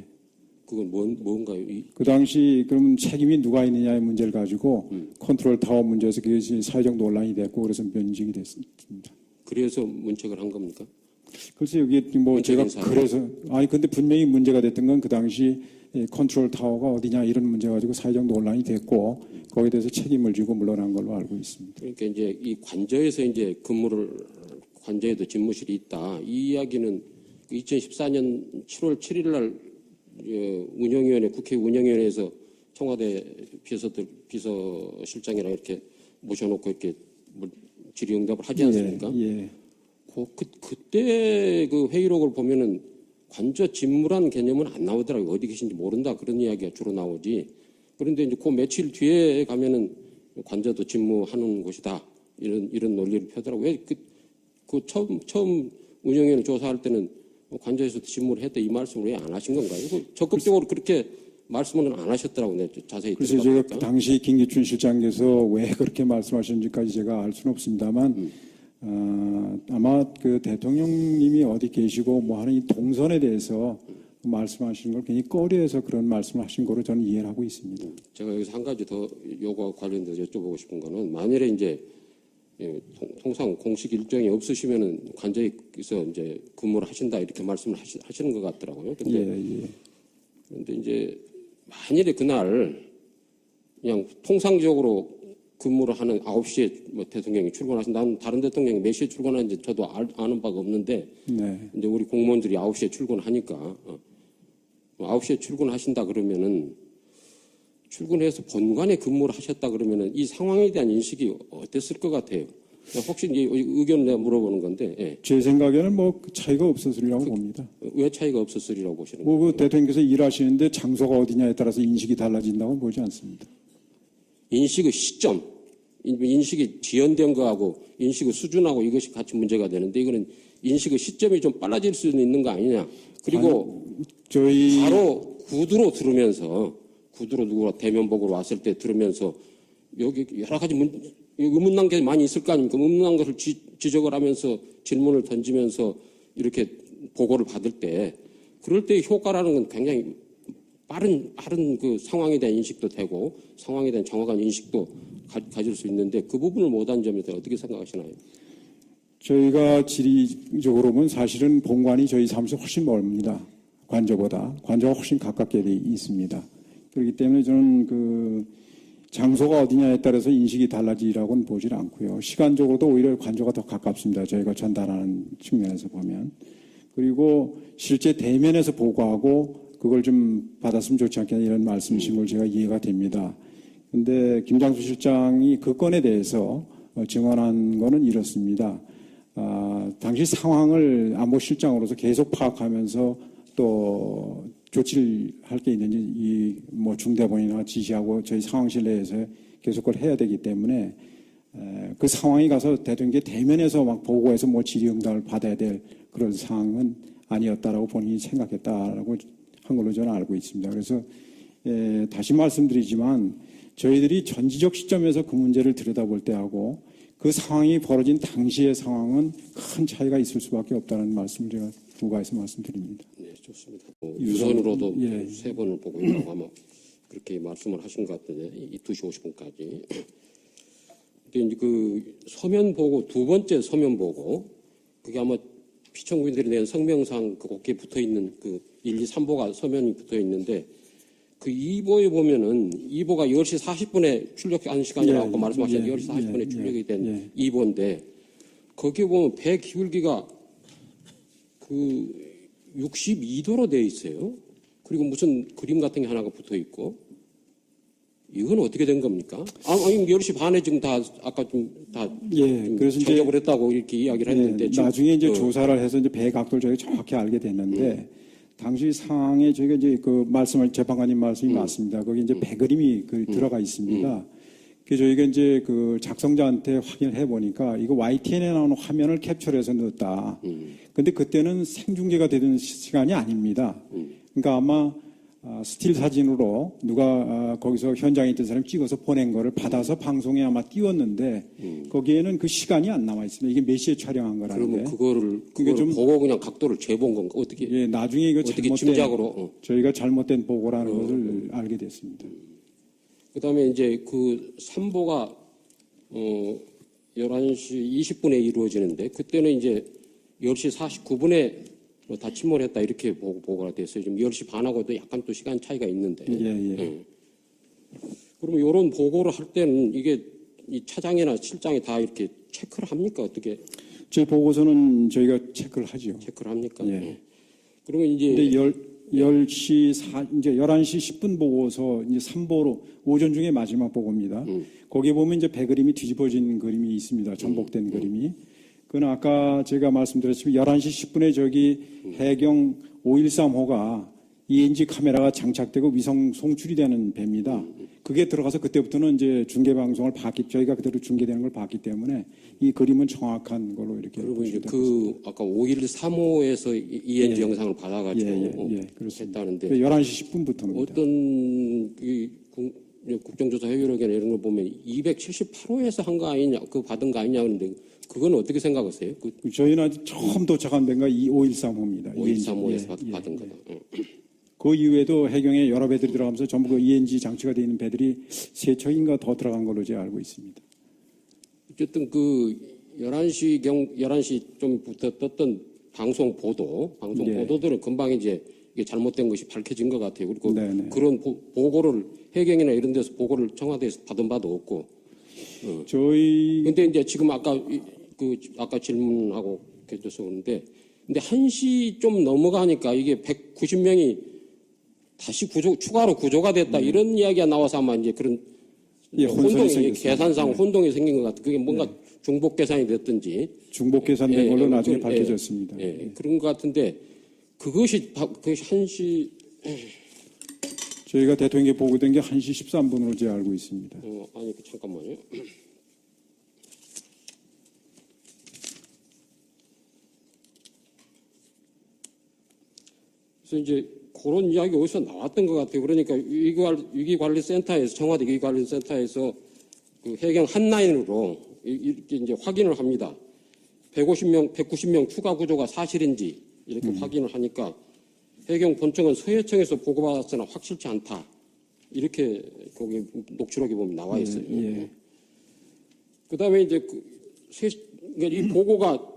그건 뭔가요? 그 당시 그럼 책임이 누가 있느냐의 문제를 가지고 컨트롤 타워 문제에서 그것이 사회적 논란이 됐고 그래서 면직이 됐습니다. 그래서 문책을 한 겁니까? 글쎄 여기 뭐 제가 인사. 그래서 근데 분명히 문제가 됐던 건 그 당시 컨트롤 타워가 어디냐 이런 문제 가지고 사회적 논란이 됐고 거기에 대해서 책임을 지고 물러난 걸로 알고 있습니다. 그러니까 이제 이 관저에서 이제 관저에도 집무실이 있다. 이 이야기는 2014년 7월 7일 날 운영위원회 국회 운영위원회에서 청와대 비서실장이랑 이렇게 모셔놓고 이렇게 질의응답을 하지 않습니까? 예. 그때 그 회의록을 보면은 관저 집무라는 개념은 안 나오더라고요. 어디 계신지 모른다 그런 이야기가 주로 나오지. 그런데 이제 그 며칠 뒤에 가면은 관저도 집무하는 곳이다 이런 논리를 펴더라고요. 왜 그 처음 운영위원회 조사할 때는 관저에서 집무를 했다 이 말씀을 왜 안 하신 건가요? 적극적으로 그렇게 말씀은 안 하셨더라고요. 자세히 그래서 제가 그 당시 김기춘 실장께서 왜 그렇게 말씀하셨는지까지 제가 알 수는 없습니다만 아마 그 대통령님이 어디 계시고 뭐 하는 이 동선에 대해서 말씀하시는 걸 굉장히 꺼려해서 그런 말씀을 하신 거로 저는 이해를 하고 있습니다. 제가 여기서 한 가지 더 요거와 관련돼서 여쭤보고 싶은 거는 만일에 이제 통상 공식 일정이 없으시면은 관저에서 이제 근무를 하신다 이렇게 말씀을 하시는 것 같더라고요. 근데 이제 만일에 그날 그냥 통상적으로 근무를 하는 9시에 뭐 대통령이 출근하신다. 나는 다른 대통령이 몇 시에 출근하는지 저도 아는 바가 없는데 이제 우리 공무원들이 9시에 출근하니까 9시에 출근하신다 그러면은 출근해서 본관에 근무를 하셨다 그러면은 이 상황에 대한 인식이 어땠을 것 같아요? 혹시 이제 의견을 내가 물어보는 건데. 예. 제 생각에는 뭐 차이가 없었으리라고 봅니다. 왜 차이가 없었으리라고 보시는 거예요? 그 대통령께서 일하시는데 장소가 어디냐에 따라서 인식이 달라진다고 보지 않습니다. 인식의 시점, 인식이 지연된 거하고 인식의 수준하고 이것이 같이 문제가 되는데 이거는 인식의 시점이 좀 빨라질 수는 있는 거 아니냐. 그리고 바로 구두로 누구가 대면복으로 왔을 때 들으면서 여기 여러 가지 의문난 게 많이 있을 거 아닙니까? 의문난 것을 지적을 하면서 질문을 던지면서 이렇게 보고를 받을 때 그럴 때 효과라는 건 굉장히 빠른 그 상황에 대한 인식도 되고 상황에 대한 정확한 인식도 가질 수 있는데 그 부분을 못한 점에 대해 어떻게 생각하시나요? 저희가 지리적으로 보면 사실은 본관이 저희 사무소 훨씬 멀습니다. 관저보다. 관저가 훨씬 가깝게 돼 있습니다. 그렇기 때문에 저는 그 장소가 어디냐에 따라서 인식이 달라지라고는 보질 않고요. 시간적으로도 오히려 관저가 더 가깝습니다. 저희가 전달하는 측면에서 보면. 그리고 실제 대면에서 보고하고 그걸 좀 받았으면 좋지 않겠냐 이런 말씀이신 걸 제가 이해가 됩니다. 그런데 김장수 실장이 그 건에 대해서 증언한 거는 이렇습니다. 당시 상황을 안보실장으로서 계속 파악하면서 또 조치를 할 게 있는지 이 뭐 중대본이나 지시하고 저희 상황실 내에서 계속 그걸 해야 되기 때문에 그 상황이 가서 대통령께 대면에서 막 보고해서 뭐 질의응답을 받아야 될 그런 상황은 아니었다라고 본인이 생각했다라고 한 걸로 저는 알고 있습니다. 그래서 다시 말씀드리지만 저희들이 전지적 시점에서 그 문제를 들여다볼 때하고 그 상황이 벌어진 당시의 상황은 큰 차이가 있을 수밖에 없다는 말씀을 제가 부가해서 말씀드립니다. 네, 좋습니다. 유선으로도 예. 3번을 보고 있다고 아마 그렇게 말씀을 하신 것 같은데 2시 50분까지. 근데 이제 그 서면 보고 두 번째 서면 보고 그게 아마 시청구인들이 낸 성명상 그 거기에 붙어 있는 그 1, 2, 3보가 서면이 붙어 있는데 그 2보에 보면은 2보가 10시 40분에 출력한 시간이라고 아까 말씀하셨는데 10시 40분에 출력이 된 2보인데 거기에 보면 배 기울기가 그 62도로 되어 있어요. 그리고 무슨 그림 같은 게 하나가 붙어 있고 이건 어떻게 된 겁니까? 아니 10시 반에 지금 다 아까 다 그래서 이제 저녁을 했다고 이렇게 이야기를 했는데 지금 나중에 이제 조사를 해서 이제 배 각도를 저희가 정확히 알게 됐는데 당시 상황에 저희가 이제 그 말씀을 재판관님 말씀이 맞습니다. 거기 이제 배 그림이 들어가 있습니다. 그 저희가 이제 그 작성자한테 확인을 해 보니까 이거 YTN에 나오는 화면을 캡처해서 넣었다. 근데 그때는 생중계가 되는 시간이 아닙니다. 그러니까 아마 스틸 사진으로 누가 거기서 현장에 있던 사람이 찍어서 보낸 거를 받아서 방송에 아마 띄웠는데 거기에는 그 시간이 안 남아 있습니다. 이게 몇 시에 촬영한 거라는데. 그러면 그걸 좀 보고 그냥 각도를 재본 건가? 어떻게? 나중에 이거 어떻게 잘못된 짐작으로? 저희가 잘못된 보고라는 것을 알게 됐습니다. 그다음에 이제 그 3보가 11시 20분에 이루어지는데 그때는 이제 10시 49분에 다 침몰했다 이렇게 보고가 됐어요. 지금 10시 반하고도 약간 또 시간 차이가 있는데. 그러면 이런 보고를 할 때는 이게 이 차장이나 실장이 다 이렇게 체크를 합니까? 어떻게? 저희 보고서는 저희가 체크를 하죠. 체크를 합니까? 예. 그러면 이제 근데 10시 이제 11시 10분 보고서 이제 3보로 오전 중에 마지막 보고입니다. 거기에 보면 이제 배 그림이 뒤집어진 그림이 있습니다. 전복된 그림이. 그건 아까 제가 말씀드렸지만 11시 10분에 저기 해경 513호가 ENG 카메라가 장착되고 위성 송출이 되는 배입니다. 그게 들어가서 그때부터는 이제 중계 방송을 저희가 그대로 중계되는 걸 봤기 때문에 이 그림은 정확한 걸로 이렇게. 그리고 이제 그 아까 513호에서 ENG 영상을 받아가지고 했다는데 11시 10분부터입니다. 어떤 이 국정조사 회의록이나 이런 걸 보면 278호에서 한 거 아니냐, 그 받은 거 아니냐 그러는데 그건 어떻게 생각하세요? 저희는 아직 처음 도착한 배가 513호입니다. 513호에서 받은 거다. 그 이후에도 해경에 여러 배들이 들어가면서 전부 그 ENG 장치가 되어 있는 배들이 3척인가 더 들어간 걸로 제가 알고 있습니다. 어쨌든 그 11시 좀부터 떴던 방송 보도들은 금방 이제 이게 잘못된 것이 밝혀진 것 같아요. 그리고 그런 보고를 해경이나 이런 데서 보고를 청와대에서 받은 바도 없고. 근데 이제 지금 아까 질문하고 계셔서 그런데 근데 1시 좀 넘어가니까 이게 190명이 다시 추가로 구조가 됐다 이런 이야기가 나와서 아마 이제 그런 혼동이 계산상 혼동이 생긴 것 같아요. 그게 뭔가 중복 계산이 됐든지 중복 계산된 걸로 나중에 밝혀졌습니다. 그런 것 같은데 그것이 1시 저희가 대통령에게 보고된 게 1시 13분으로 제가 알고 있습니다. 아니 잠깐만요. 그래서 이제 그런 이야기 어디서 나왔던 것 같아요. 그러니까 위기관리센터에서 청와대 위기관리센터에서 그 해경 한 라인으로 이렇게 이제 확인을 합니다. 190명 추가 구조가 사실인지 이렇게 확인을 하니까 해경 본청은 서해청에서 보고받았으나 확실치 않다. 이렇게 거기 녹취록에 보면 나와 있어요. 예. 그다음에 이제 그러니까 이 보고가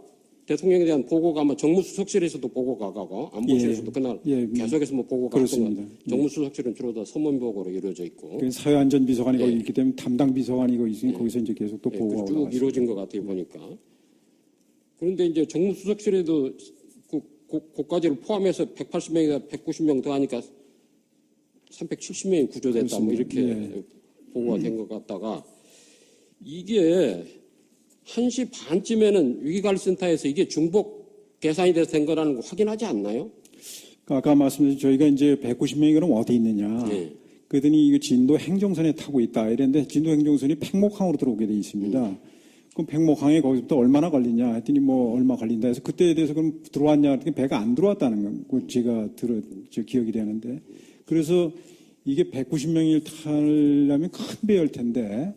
대통령에 대한 보고가 아마 정무수석실에서도 보고가 가고 안보실에서도 그날 계속해서 뭐 보고가 그렇습니다. 갔던 정무수석실은 주로 다 서면 보고로 이루어져 있고 그 사회안전 비서관이 거기 예. 있기 때문에 담당 비서관이 거기 있으니 거기서 이제 계속 또 보고가 쭉 올라갔습니다. 이루어진 것 같아요 보니까. 그런데 이제 정무수석실에도 그까지를 포함해서 180명이다 190명 더 하니까 370명이 구조됐다 뭐 이렇게 그렇습니다. 보고가 된 것 같다가 이게 1시 반쯤에는 위기관리센터에서 이게 중복 계산이 돼서 된 거라는 거 확인하지 않나요? 아까 말씀드린 저희가 이제 190명이 그럼 어디 있느냐. 예. 그랬더니 이거 진도 행정선에 타고 있다. 이랬는데 진도 행정선이 팽목항으로 들어오게 돼 있습니다. 그럼 팽목항에 거기서부터 얼마나 걸리냐 했더니 뭐 얼마 걸린다 해서 그때에 대해서 그럼 들어왔냐 했더니 배가 안 들어왔다는 거 제가 저 기억이 되는데 그래서 이게 190명을 타려면 큰 배일 텐데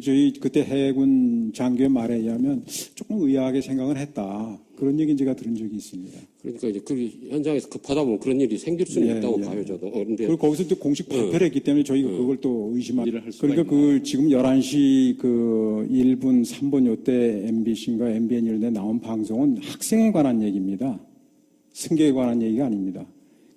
저희 그때 해군 장교의 말에 의하면 조금 의아하게 생각을 했다. 그런 얘기 제가 들은 적이 있습니다. 그러니까 이제 그 현장에서 급하다 보면 그런 일이 생길 수는 예, 있다고 예. 봐요 저도. 그런데 그리고 거기서 또 공식 발표를 했기 때문에 저희가 그걸 또 의심하고 일을 할 수가 그러니까 그 지금 11시 그 1분 3분 요때 MBC인가 MBN 이런 데 나온 방송은 학생에 관한 얘기입니다. 승객에 관한 얘기가 아닙니다.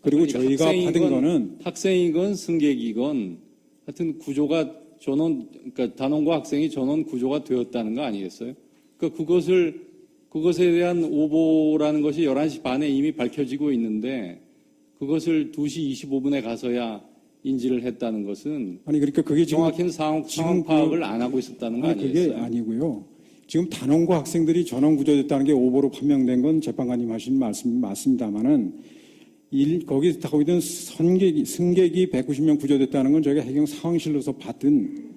그리고 그러니까 저희가 받은 거는 학생이건 승객이건 하여튼 구조가 그러니까 단원과 학생이 전원 구조가 되었다는 거 아니겠어요? 그러니까 그것에 대한 오보라는 것이 11시 반에 이미 밝혀지고 있는데 그것을 2시 25분에 가서야 인지를 했다는 것은 아니 그러니까 그게 지금 정확히 상황 파악을 안 하고 있었다는 거 아니 그게 아니겠어요? 아니고요. 지금 단원과 학생들이 전원 구조됐다는 게 오보로 판명된 건 재판관님 하신 말씀 맞습니다만은 거기 타고 있던 승객이 190명 구조됐다는 건 저희가 해경 상황실로서 받은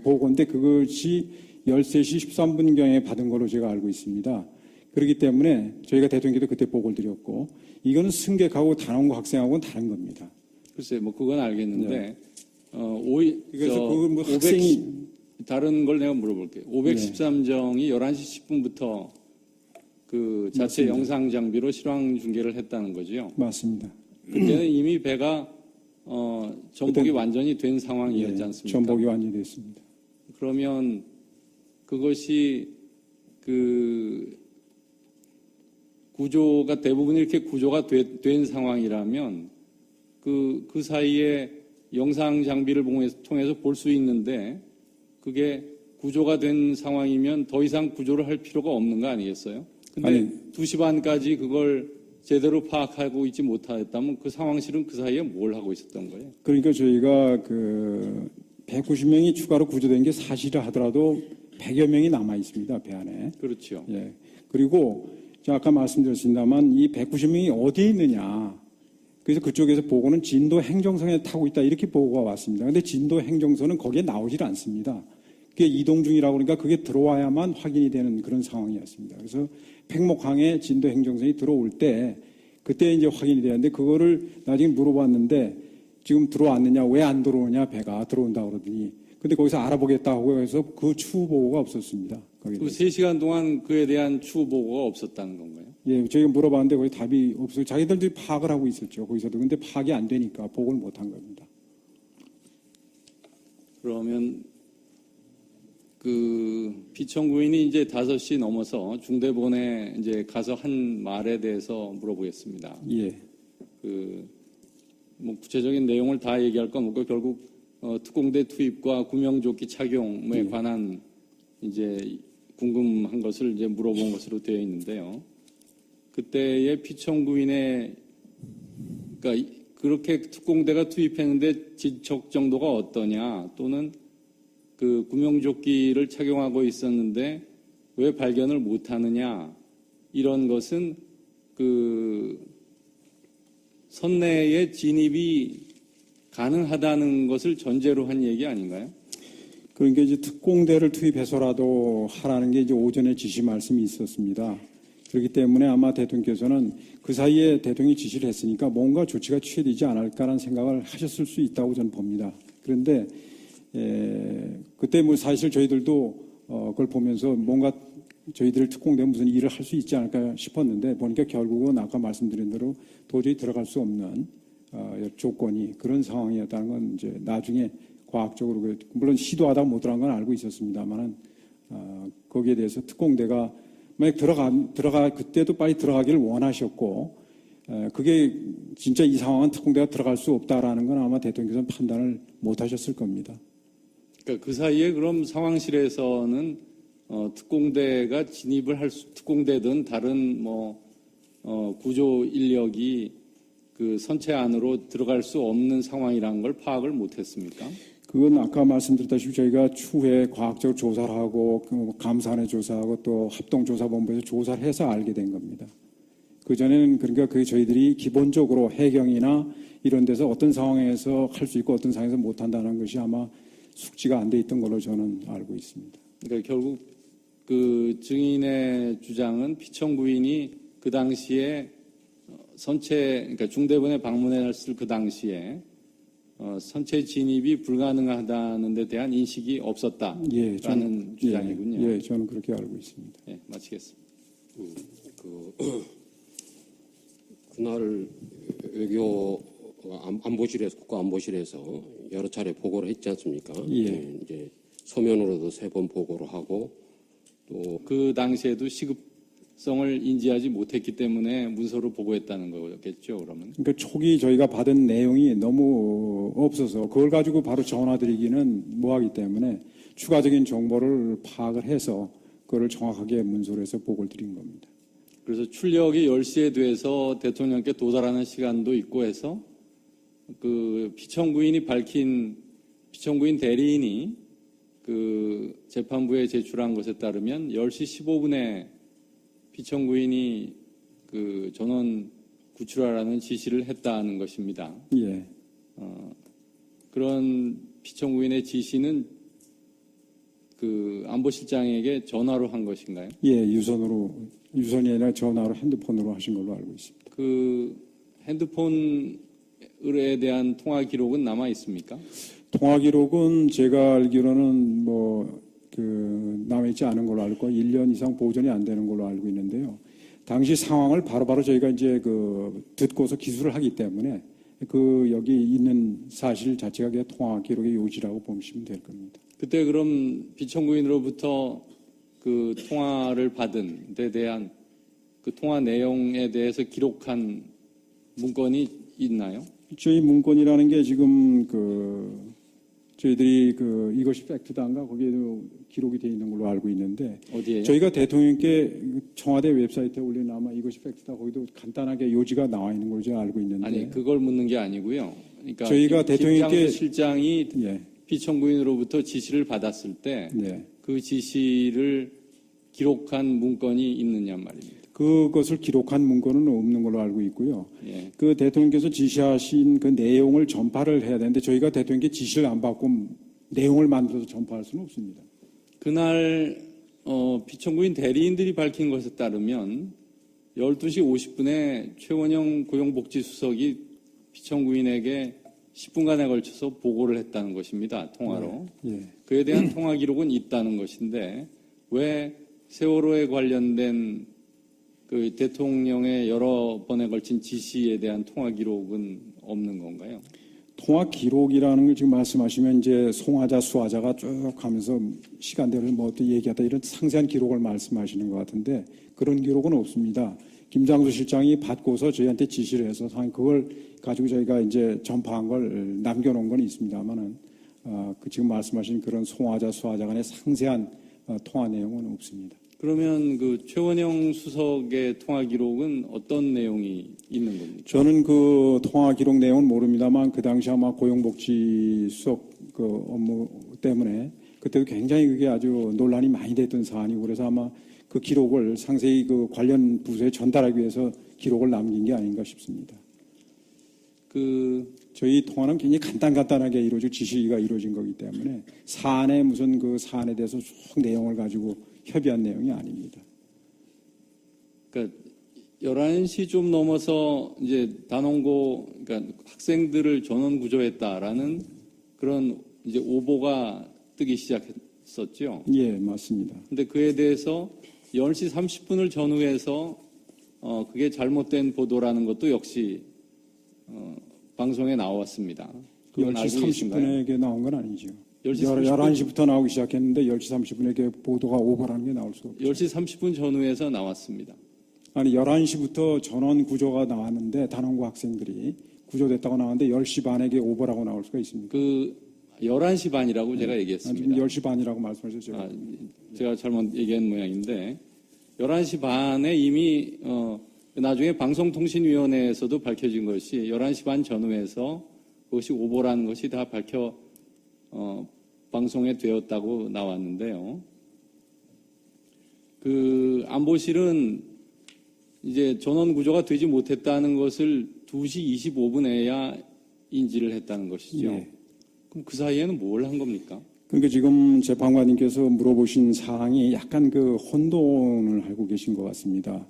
보고인데 그것이 13시 13분경에 받은 걸로 제가 알고 있습니다. 그렇기 때문에 저희가 대통령께도 그때 보고를 드렸고 이거는 승객하고 단원과 학생하고는 다른 겁니다. 글쎄, 뭐 그건 알겠는데 그래서 그건 뭐 500 학생이 다른 걸 내가 물어볼게요. 513정이 11시 10분부터 그 자체 맞습니다. 영상 장비로 실황 중계를 했다는 거죠. 맞습니다. 그때는 이미 배가 전복이 그때- 완전히 된 상황이었지 않습니까? 전복이 완전히 됐습니다. 그러면 그것이 그 구조가 대부분 이렇게 구조가 된 상황이라면 그 사이에 영상 장비를 통해서 볼 수 있는데 그게 구조가 된 상황이면 더 이상 구조를 할 필요가 없는 거 아니겠어요? 근데 아니. 2시 반까지 그걸 제대로 파악하고 있지 못했다면 그 상황실은 그 사이에 뭘 하고 있었던 거예요? 그러니까 저희가 그 190명이 추가로 구조된 게 사실이라 하더라도 100여 명이 남아 있습니다. 배 안에. 그렇죠. 예. 그리고 제가 아까 말씀드렸습니다만 이 190명이 어디에 있느냐. 그래서 그쪽에서 보고는 진도 행정선에 타고 있다 이렇게 보고가 왔습니다. 그런데 진도 행정선은 거기에 나오질 않습니다. 그게 이동 중이라고 그러니까 그게 들어와야만 확인이 되는 그런 상황이었습니다. 그래서 팽목항에 진도 행정선이 들어올 때 그때 이제 확인이 되는데 그거를 나중에 물어봤는데 지금 들어왔느냐 왜 안 들어오냐 배가 들어온다 그러더니 근데 거기서 알아보겠다고 해서 그 추후 보고가 없었습니다. 거기에 그 대해서. 3시간 동안 그에 대한 추후 보고가 없었다는 건가요? 예, 저희가 물어봤는데 거기 답이 없어요. 자기들도 파악을 하고 있었죠. 거기서도. 근데 파악이 안 되니까 보고를 못 한 겁니다. 그러면 그 피청구인이 이제 5시 넘어서 중대본에 이제 가서 한 말에 대해서 물어보겠습니다. 예. 뭐 구체적인 내용을 다 얘기할 건 없고 결국 특공대 투입과 구명조끼 착용에 관한 이제 궁금한 것을 이제 물어본 것으로 되어 있는데요. 그때의 피청구인의 그러니까 그렇게 특공대가 투입했는데 지적 정도가 어떠냐 또는 그 구명조끼를 착용하고 있었는데 왜 발견을 못하느냐 이런 것은 그 선내에 진입이 가능하다는 것을 전제로 한 얘기 아닌가요? 그러니까 이제 특공대를 투입해서라도 하라는 게 이제 오전에 지시 말씀이 있었습니다. 그렇기 때문에 아마 대통령께서는 그 사이에 대통령이 지시를 했으니까 뭔가 조치가 취해지지 않을까라는 생각을 하셨을 수 있다고 저는 봅니다. 그런데 그때 뭐 사실 저희들도 그걸 보면서 뭔가 저희들 특공대 무슨 일을 할 수 있지 않을까 싶었는데 보니까 결국은 아까 말씀드린 대로 도저히 들어갈 수 없는 조건이 그런 상황이었다는 건 이제 나중에 과학적으로 물론 시도하다 못 들어간 건 알고 있었습니다만은 거기에 대해서 특공대가 만약 그때도 빨리 들어가기를 원하셨고 그게 진짜 이 상황은 특공대가 들어갈 수 없다라는 건 아마 대통령께서는 판단을 못 하셨을 겁니다. 그러니까 그 사이에 그럼 상황실에서는 특공대가 진입을 특공대든 다른 구조 인력이 그 선체 안으로 들어갈 수 없는 상황이라는 걸 파악을 못했습니까? 그건 아까 말씀드렸다시피 저희가 추후에 과학적 조사를 하고 감사원에 조사하고 또 합동조사본부에서 조사를 해서 알게 된 겁니다. 그전에는 그러니까 저희들이 기본적으로 해경이나 이런 데서 어떤 상황에서 할 수 있고 어떤 상황에서 못한다는 것이 아마 숙지가 안 돼 있던 걸로 저는 알고 있습니다. 그러니까 결국 그 증인의 주장은 피청 부인이 그 당시에 그러니까 중대본에 방문했을 그 당시에 선체 진입이 불가능하다는 데 대한 인식이 없었다라는 주장이군요. 예, 저는 그렇게 알고 있습니다. 예, 마치겠습니다. 그날 외교 안보실에서 국가안보실에서 여러 차례 보고를 했지 않습니까? 예. 이제 서면으로도 3번 보고를 하고 또 그 당시에도 시급성을 인지하지 못했기 때문에 문서로 보고했다는 거겠죠, 그러면? 그러니까 초기 저희가 받은 내용이 너무 없어서 그걸 가지고 바로 전화드리기는 뭐하기 때문에 추가적인 정보를 파악을 해서 그걸 정확하게 문서로 해서 보고를 드린 겁니다. 그래서 출력이 10시에 돼서 대통령께 도달하는 시간도 있고 해서 그 피청구인 대리인이 그 재판부에 제출한 것에 따르면 10시 15분에 피청구인이 그 전원 구출하라는 지시를 했다는 것입니다. 예. 그런 피청구인의 지시는 그 안보실장에게 전화로 한 것인가요? 예, 유선이 아니라 전화로 핸드폰으로 하신 걸로 알고 있습니다. 그 핸드폰에 대한 통화 기록은 남아 있습니까? 통화 기록은 제가 알기로는 남아있지 않은 걸로 알고 1년 이상 보존이 안 되는 걸로 알고 있는데요. 당시 상황을 바로바로 저희가 이제 듣고서 기술을 하기 때문에 여기 있는 사실 자체가 그냥 통화 기록의 요지라고 보시면 될 겁니다. 그때 그럼 피청구인으로부터 그 통화를 받은 데 대한 그 통화 내용에 대해서 기록한 문건이 있나요? 저희 문건이라는 게 지금 저희들이 이것이 팩트단가 거기에도 기록이 되어 있는 걸로 알고 있는데 어디에요? 저희가 대통령께 청와대 웹사이트에 올린 아마 이것이 팩트다 거기도 간단하게 요지가 나와 있는 걸로 제가 알고 있는데 아니 그걸 묻는 게 아니고요. 그러니까 저희가 대통령께 김장수 실장이 예. 피청구인으로부터 지시를 받았을 때 그 네. 지시를 기록한 문건이 있느냐 말입니다. 그것을 기록한 문건은 없는 걸로 알고 있고요. 예. 그 대통령께서 지시하신 그 내용을 전파를 해야 되는데 저희가 대통령께 지시를 안 받고 내용을 만들어서 전파할 수는 없습니다. 그날 피청구인 대리인들이 밝힌 것에 따르면 12시 50분에 최원영 고용복지수석이 피청구인에게 10분간에 걸쳐서 보고를 했다는 것입니다. 통화로. 예. 그에 대한 통화 기록은 있다는 것인데 왜 세월호에 관련된 그 대통령의 여러 번에 걸친 지시에 대한 통화 기록은 없는 건가요? 통화 기록이라는 걸 지금 말씀하시면 이제 송화자, 수화자가 쭉 가면서 시간대를 어떻게 얘기하다 이런 상세한 기록을 말씀하시는 것 같은데 그런 기록은 없습니다. 김장수 실장이 받고서 저희한테 지시를 해서 그걸 가지고 저희가 이제 전파한 걸 남겨놓은 건 있습니다만은 지금 말씀하신 그런 송화자, 수화자 간의 상세한 통화 내용은 없습니다. 그러면 그 최원영 수석의 통화 기록은 어떤 내용이 있는 겁니까? 저는 그 통화 기록 내용은 모릅니다만 그 당시 아마 고용복지 수석 업무 때문에 그때도 굉장히 그게 아주 논란이 많이 됐던 사안이고 그래서 아마 그 기록을 상세히 그 관련 부서에 전달하기 위해서 기록을 남긴 게 아닌가 싶습니다. 저희 통화는 굉장히 간단하게 이루어지고 지시가 이루어진 거기 때문에 사안에 무슨 그 사안에 대해서 쭉 내용을 가지고 협의한 내용이 아닙니다. 그러니까 11시 좀 넘어서 이제 그러니까 학생들을 전원 구조했다라는 그런 이제 오보가 뜨기 시작했었죠. 예, 맞습니다. 근데 그에 대해서 10시 30분을 전후해서 그게 잘못된 보도라는 것도 역시 방송에 나왔습니다. 그건 10시 알고 계신가요? 30분에 나온 건 아니죠. 10시 30분. 11시부터 나오기 시작했는데 10시 30분에 보도가 오버라는 게 나올 수 없죠. 10시 30분 전후해서 나왔습니다. 아니 11시부터 전원 구조가 나왔는데 단원고 학생들이 구조됐다고 나왔는데 10시 반에 오버라고 나올 수가 있습니까? 그 11시 반이라고 제가 지금 얘기했습니다. 10시 반이라고 말씀하셨죠. 제가 잘못 얘기한 모양인데 11시 반에 이미 나중에 방송통신위원회에서도 밝혀진 것이 11시 반 전후에서 그것이 오보라는 것이 다 방송에 되었다고 나왔는데요. 그 안보실은 이제 전원 구조가 되지 못했다는 것을 2시 25분에야 인지를 했다는 것이죠. 예. 그럼 그 사이에는 뭘 한 겁니까? 그러니까 지금 재판관님께서 물어보신 사항이 약간 그 혼돈을 알고 계신 것 같습니다.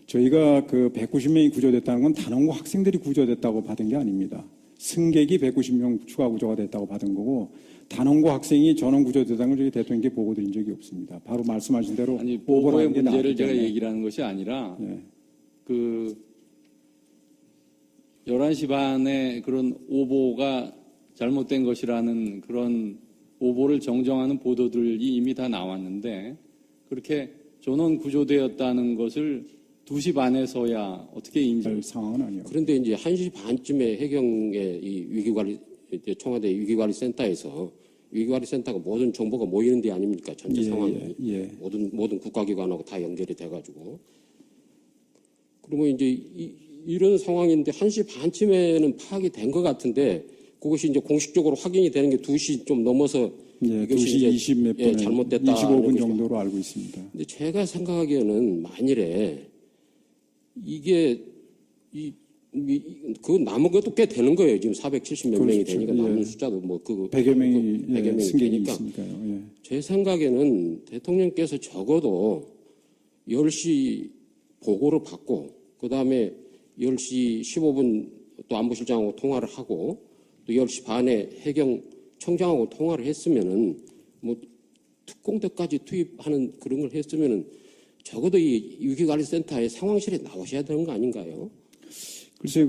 저희가 그 190명이 구조됐다는 건 단원고 학생들이 구조됐다고 받은 게 아닙니다. 승객이 190명 추가 구조가 됐다고 받은 거고 단원고 학생이 전원 구조됐다는 걸 저희 대통령께 보고 드린 적이 없습니다. 바로 말씀하신 대로 아니 보고의 오버라는 게 문제를 나왔기 제가 때문에. 얘기를 하는 것이 아니라 예. 그 11시 반에 그런 오보가 잘못된 것이라는 그런 오보를 정정하는 보도들이 이미 다 나왔는데 그렇게 전원 구조되었다는 것을 2시 반에서야 어떻게 인지를 상황은 아니에요. 그런데 이제 1시 반쯤에 해경의 이 위기관리 청와대 위기관리센터에서 위기관리센터가 모든 정보가 모이는 데 아닙니까? 전체 상황이 예. 모든 국가기관하고 다 연결이 돼가지고 그러면 이제 이런 상황인데 1시 반쯤에는 파악이 된 것 같은데 그것이 이제 공식적으로 확인이 되는 게 2시 좀 넘어서 예, 이것이 2시 이제 20몇 분에 잘못됐다 25분 정도로 알고 있습니다. 근데 제가 생각하기에는 만일에 이게 그 남은 것도 꽤 되는 거예요. 지금 470몇 명이 그렇죠. 되니까 예. 남은 숫자도 뭐 100여 명이 100여 명이 승객이 되니까 있으니까요. 예. 제 생각에는 대통령께서 적어도 10시 보고를 받고 그다음에 10시 15분 또 안보실장하고 통화를 하고 또 10시 반에 해경 청장하고 통화를 했으면은 뭐 특공대까지 투입하는 그런 걸 했으면은 적어도 이 위기관리센터의 상황실에 나오셔야 되는 거 아닌가요? 글쎄,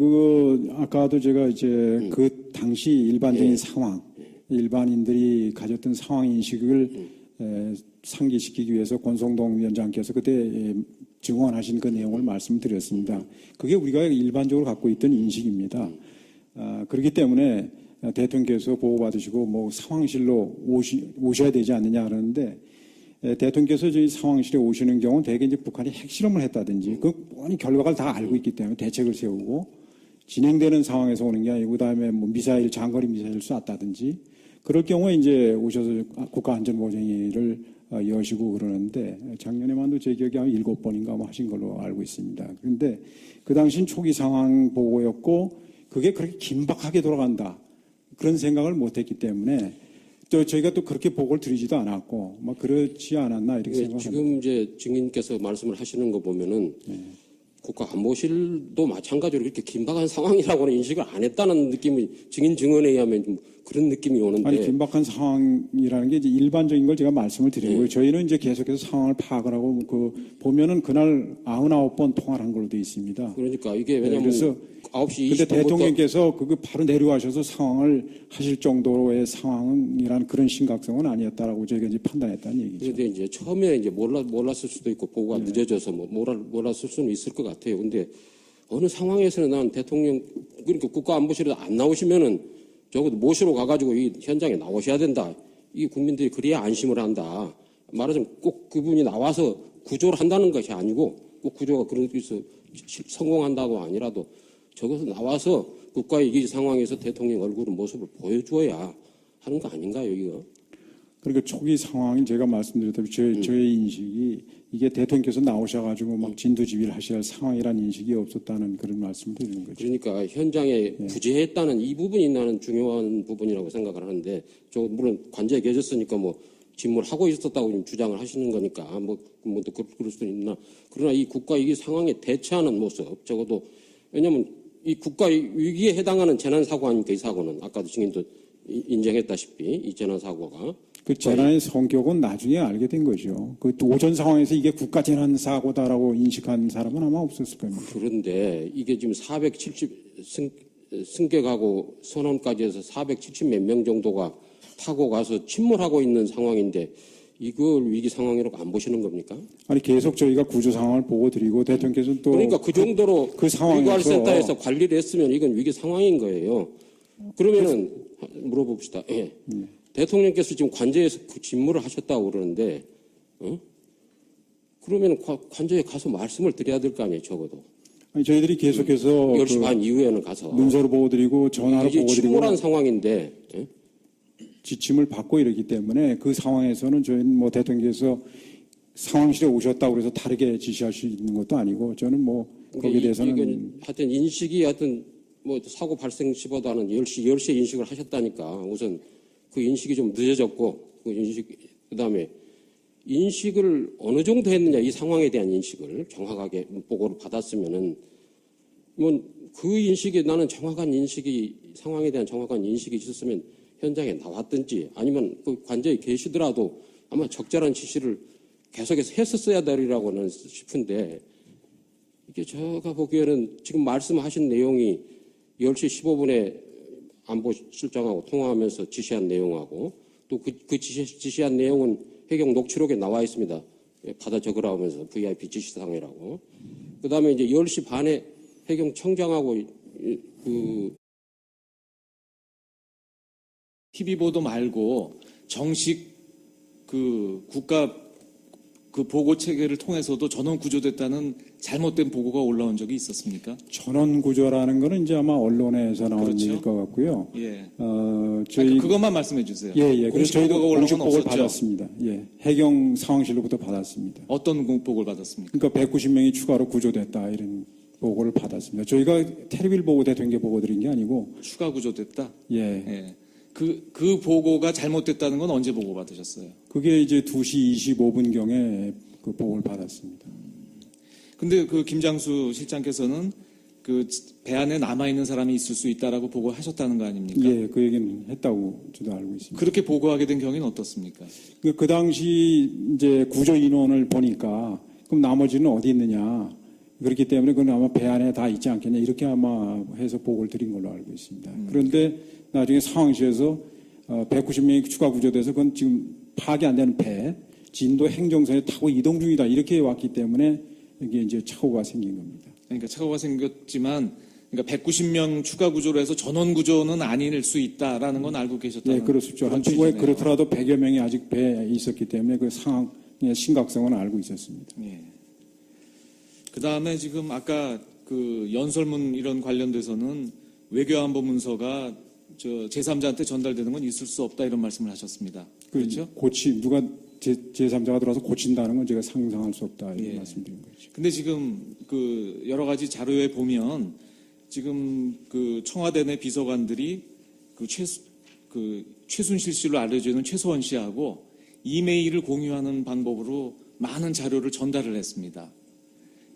아까도 제가 이제 그 당시 일반적인 상황, 일반인들이 가졌던 상황 인식을 상기시키기 위해서 권성동 위원장께서 그때 증언하신 그 내용을 말씀드렸습니다. 그게 우리가 일반적으로 갖고 있던 인식입니다. 그렇기 때문에 대통령께서 보고받으시고 뭐 상황실로 오셔야 되지 않느냐 하는데 대통령께서 저희 상황실에 오시는 경우는 대개 이제 북한이 핵실험을 했다든지 그 뻔히 결과를 다 알고 있기 때문에 대책을 세우고 진행되는 상황에서 오는 게 아니고 그다음에 뭐 미사일 장거리 미사일을 쐈다든지 그럴 경우에 이제 오셔서 국가안전보장회의를 여시고 그러는데 작년에만도 제 기억에 한 7번인가 뭐 하신 걸로 알고 있습니다. 그런데 그 당시는 초기 상황 보고였고 그게 그렇게 긴박하게 돌아간다 그런 생각을 못했기 때문에 또 저희가 또 그렇게 보고를 드리지도 않았고 막 그렇지 않았나 이렇게 생각합니다. 지금 이제 증인께서 말씀을 하시는 거 보면은 국가안보실도 마찬가지로 이렇게 긴박한 상황이라고는 인식을 안 했다는 느낌이 증인 증언에 의하면 좀 그런 느낌이 오는데 아니 긴박한 상황이라는 게 이제 일반적인 걸 제가 말씀을 드린 거예요. 저희는 이제 계속해서 상황을 파악을 하고 보면은 그날 99번 통화를 한 걸로 되어 있습니다. 그러니까 이게 왜냐면 그래서 9시 근데 20분부터 대통령께서 그거 바로 내려가셔서 상황을 하실 정도의 상황이란 그런 심각성은 아니었다라고 저희가 이제 판단했다는 얘기죠. 그런데 이제 처음에 이제 몰랐을 수도 있고 보고가 늦어져서 뭐 몰랐을 수는 있을 것 같아요. 근데 어느 상황에서는 난 대통령 그러니까 국가안보실에 안 나오시면은 적어도 모시러 가가지고 이 현장에 나오셔야 된다. 이 국민들이 그래야 안심을 한다. 말하자면 꼭 그분이 나와서 구조를 한다는 것이 아니고 꼭 구조가 그래서 성공한다고 아니라도 적어서 나와서 국가위기 상황에서 대통령 얼굴 모습을 보여주어야 하는 거 아닌가요, 이거? 그러니까 초기 상황이 제가 말씀드렸다시피 저의 인식이 이게 대통령께서 나오셔가지고 막 진두지휘를 하셔야 할 상황이라는 인식이 없었다는 그런 말씀을 드리는 거죠. 그러니까 현장에 부재했다는 이 부분이 나는 중요한 부분이라고 생각을 하는데, 물론 관저에 계셨으니까 뭐 직무를 하고 있었다고 주장을 하시는 거니까 또 그럴 수도 있나. 그러나 이 국가 위기 상황에 대처하는 모습, 적어도 왜냐하면 이 국가 위기에 해당하는 재난 사고 아닙니까? 이 사고는 아까도 증인도 인정했다시피 이 재난 사고가 그 재난의 성격은 나중에 알게 된 거죠. 그 오전 상황에서 이게 국가 재난 사고다라고 인식한 사람은 아마 없었을 겁니다. 그런데 이게 지금 470 승객하고 선원까지 해서 470 몇 명 정도가 타고 가서 침몰하고 있는 상황인데 이걸 위기 상황이라고 안 보시는 겁니까? 아니 계속 저희가 구조 상황을 보고 드리고 대통령께서는 또 그러니까 그 정도로 그 상황에서 위기관리센터에서 관리를 했으면 이건 위기 상황인 거예요. 그러면은 물어봅시다. 예. 대통령께서 지금 관저에서 그 직무를 하셨다고 그러는데, 그러면 관저에 가서 말씀을 드려야 될 거 아니에요, 적어도. 아니, 저희들이 계속해서 10시 그 반 이후에는 가서. 문서로 보고 드리고 전화로 이게 보고 드리고 침몰한 상황인데, 예? 지침을 받고 이러기 때문에 그 상황에서는 저희는 뭐 대통령께서 상황실에 오셨다고 그래서 다르게 지시할 수 있는 것도 아니고 저는 뭐 거기에 대해서는 이건 하여튼 인식이 하여튼 뭐 사고 발생 시보다는 10시에 인식을 하셨다니까 우선 그 인식이 좀 늦어졌고 그다음에 인식을 어느 정도 했느냐 이 상황에 대한 인식을 정확하게 보고를 받았으면은 뭐 그 인식이 나는 정확한 인식이 상황에 대한 정확한 인식이 있었으면 현장에 나왔든지 아니면 그 관저에 계시더라도 아마 적절한 지시를 계속해서 했었어야 되리라고는 싶은데 이게 제가 보기에는 지금 말씀하신 내용이 10시 15분에 안보실장하고 통화하면서 지시한 내용하고 또 그 지시한 내용은 해경 녹취록에 나와 있습니다. 받아 적으라 하면서 VIP 지시사항이라고. 그 다음에 이제 10시 반에 해경 청장하고 그 TV 보도 말고 정식 그 국가 그 보고 체계를 통해서도 전원 구조됐다는 잘못된 보고가 올라온 적이 있었습니까? 전원 구조라는 거는 이제 아마 언론에서 나온 그렇죠. 일일 것 같고요. 예. 저희 그것만 말씀해 주세요. 예. 그래서 공식 저희도 보고가 올라온 공식 건 보고를 없었죠? 받았습니다. 예. 해경 상황실로부터 받았습니다. 어떤 보고를 받았습니까? 그러니까 190명이 추가로 구조됐다 이런 보고를 받았습니다. 저희가 텔레비를 보고 대통령께 보고 드린 게 아니고 추가 구조됐다? 예. 예. 그 보고가 잘못됐다는 건 언제 보고 받으셨어요? 그게 이제 2시 25분경에 그 보고를 받았습니다. 근데 그 김장수 실장께서는 그 배 안에 남아있는 사람이 있을 수 있다라고 보고하셨다는 거 아닙니까? 예, 그 얘기는 했다고 저도 알고 있습니다. 그렇게 보고하게 된 경우는 어떻습니까? 그 당시 이제 구조 인원을 보니까 그럼 나머지는 어디 있느냐. 그렇기 때문에 그건 아마 배 안에 다 있지 않겠냐. 이렇게 아마 해서 보고를 드린 걸로 알고 있습니다. 그런데 나중에 상황실에서 190명이 추가 구조돼서 그건 지금 파악이 안 되는 배, 진도 행정선에 타고 이동 중이다. 이렇게 왔기 때문에 이게 이제 착오가 생긴 겁니다. 그러니까 착오가 생겼지만 그러니까 190명 추가 구조로 해서 전원 구조는 아닐 수 있다라는 건 알고 계셨다는 예, 그렇습니다. 그런 한쪽에 취지네요. 그렇더라도 100여 명이 아직 배에 있었기 때문에 그 상황의 심각성은 알고 있었습니다. 예. 그 다음에 지금 아까 그 연설문 이런 관련돼서는 외교안보 문서가 저 제3자한테 전달되는 건 있을 수 없다 이런 말씀을 하셨습니다. 그렇죠? 누가 제3자가 들어와서 고친다는 건 제가 상상할 수 없다 이런 예. 말씀드린 거죠. 근데 지금 그 여러 가지 자료에 보면 지금 그 청와대 내 비서관들이 그 최순실 씨로 알려져 있는 최소원 씨하고 이메일을 공유하는 방법으로 많은 자료를 전달을 했습니다.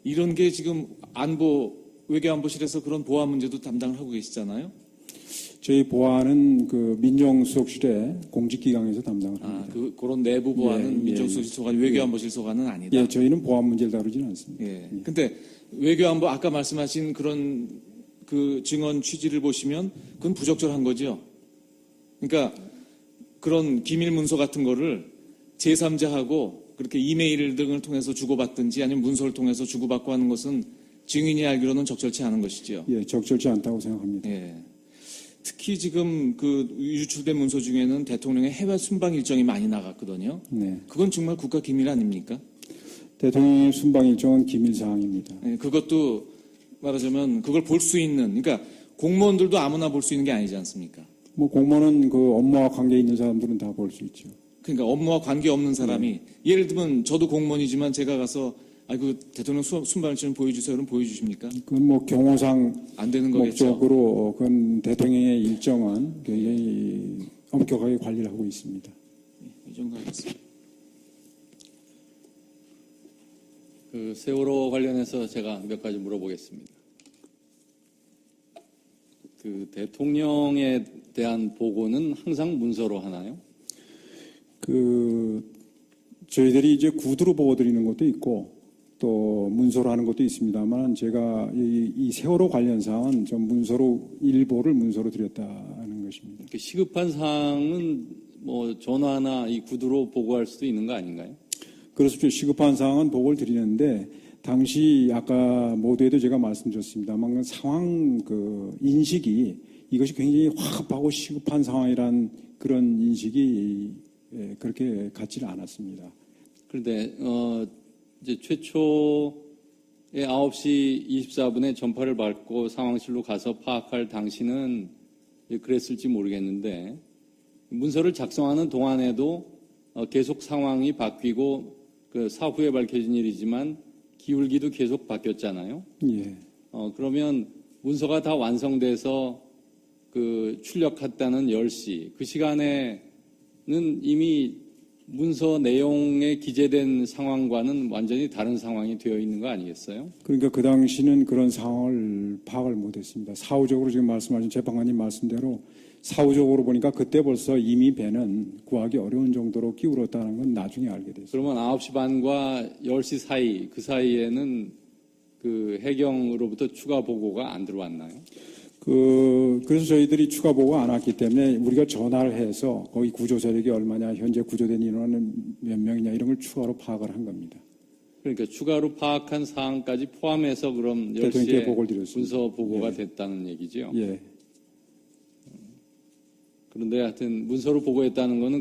이런 게 지금 외교안보실에서 그런 보안 문제도 담당을 하고 계시잖아요. 저희 보안은 그 민정수석실의 공직기강에서 담당을 합니다. 그런 내부 보안은 예, 민정수석실 소관, 외교안보실 소관은 아니다. 예, 저희는 보안 문제를 다루지는 않습니다. 예. 근데 외교안보 아까 말씀하신 그런 그 증언 취지를 보시면 그건 부적절한 거죠. 그러니까 그런 기밀 문서 같은 거를 제3자하고 그렇게 이메일 등을 통해서 주고받든지 아니면 문서를 통해서 주고받고 하는 것은 증인이 알기로는 적절치 않은 것이죠. 예, 적절치 않다고 생각합니다. 예. 특히 지금 그 유출된 문서 중에는 대통령의 해외 순방 일정이 많이 나갔거든요. 네. 그건 정말 국가 기밀 아닙니까? 대통령의 순방 일정은 기밀 사항입니다. 예, 그것도 말하자면 그걸 볼 수 있는, 그러니까 공무원들도 아무나 볼 수 있는 게 아니지 않습니까? 뭐 공무원은 그 업무와 관계 있는 사람들은 다 볼 수 있죠. 그러니까 업무와 관계 없는 사람이 예를 들면 저도 공무원이지만 제가 가서 그 대통령 순방 일정 보여주세요. 그럼 보여주십니까? 그건 뭐 경호상 안 되는 거겠죠. 목적으로 그건 대통령의 일정은 굉장히 엄격하게 관리를 하고 있습니다. 이 정도 하겠습니다. 그 세월호 관련해서 제가 몇 가지 물어보겠습니다. 그 대통령에 대한 보고는 항상 문서로 하나요? 저희들이 이제 구두로 보고 드리는 것도 있고 또 문서로 하는 것도 있습니다만 제가 이 세월호 관련 사항은 좀 일보를 문서로 드렸다는 것입니다. 그 시급한 사항은 뭐 전화나 이 구두로 보고할 수도 있는 거 아닌가요? 그렇습니다. 시급한 사항은 보고를 드리는데 당시 아까 모두에도 제가 말씀드렸습니다만 상황 인식이 이것이 굉장히 화급하고 시급한 상황이란 그런 인식이 그렇게 같지는 않았습니다. 그런데 이제 최초에 9시 24분에 전파를 받고 상황실로 가서 파악할 당시는 그랬을지 모르겠는데 문서를 작성하는 동안에도 계속 상황이 바뀌고 그 사후에 밝혀진 일이지만 기울기도 계속 바뀌었잖아요. 예. 그러면 문서가 다 완성돼서 그 출력했다는 10시 그 시간에는 이미 문서 내용에 기재된 상황과는 완전히 다른 상황이 되어 있는 거 아니겠어요? 그러니까 그 당시는 그런 상황을 파악을 못했습니다. 사후적으로 지금 말씀하신 재판관님 말씀대로 사후적으로 보니까 그때 벌써 이미 배는 구하기 어려운 정도로 기울었다는 건 나중에 알게 됐습니다. 그러면 9시 반과 10시 사이 그 사이에는 그 해경으로부터 추가 보고가 안 들어왔나요? 그래서 저희들이 추가 보고 안 왔기 때문에 우리가 전화를 해서 거기 구조 세력이 얼마냐, 현재 구조된 인원은 몇 명이냐 이런 걸 추가로 파악을 한 겁니다. 그러니까 추가로 파악한 사항까지 포함해서 그럼 대통령께 10시에 보고를 드렸습니다. 문서 보고가 예. 됐다는 얘기죠. 예. 그런데 하여튼 문서로 보고했다는 거는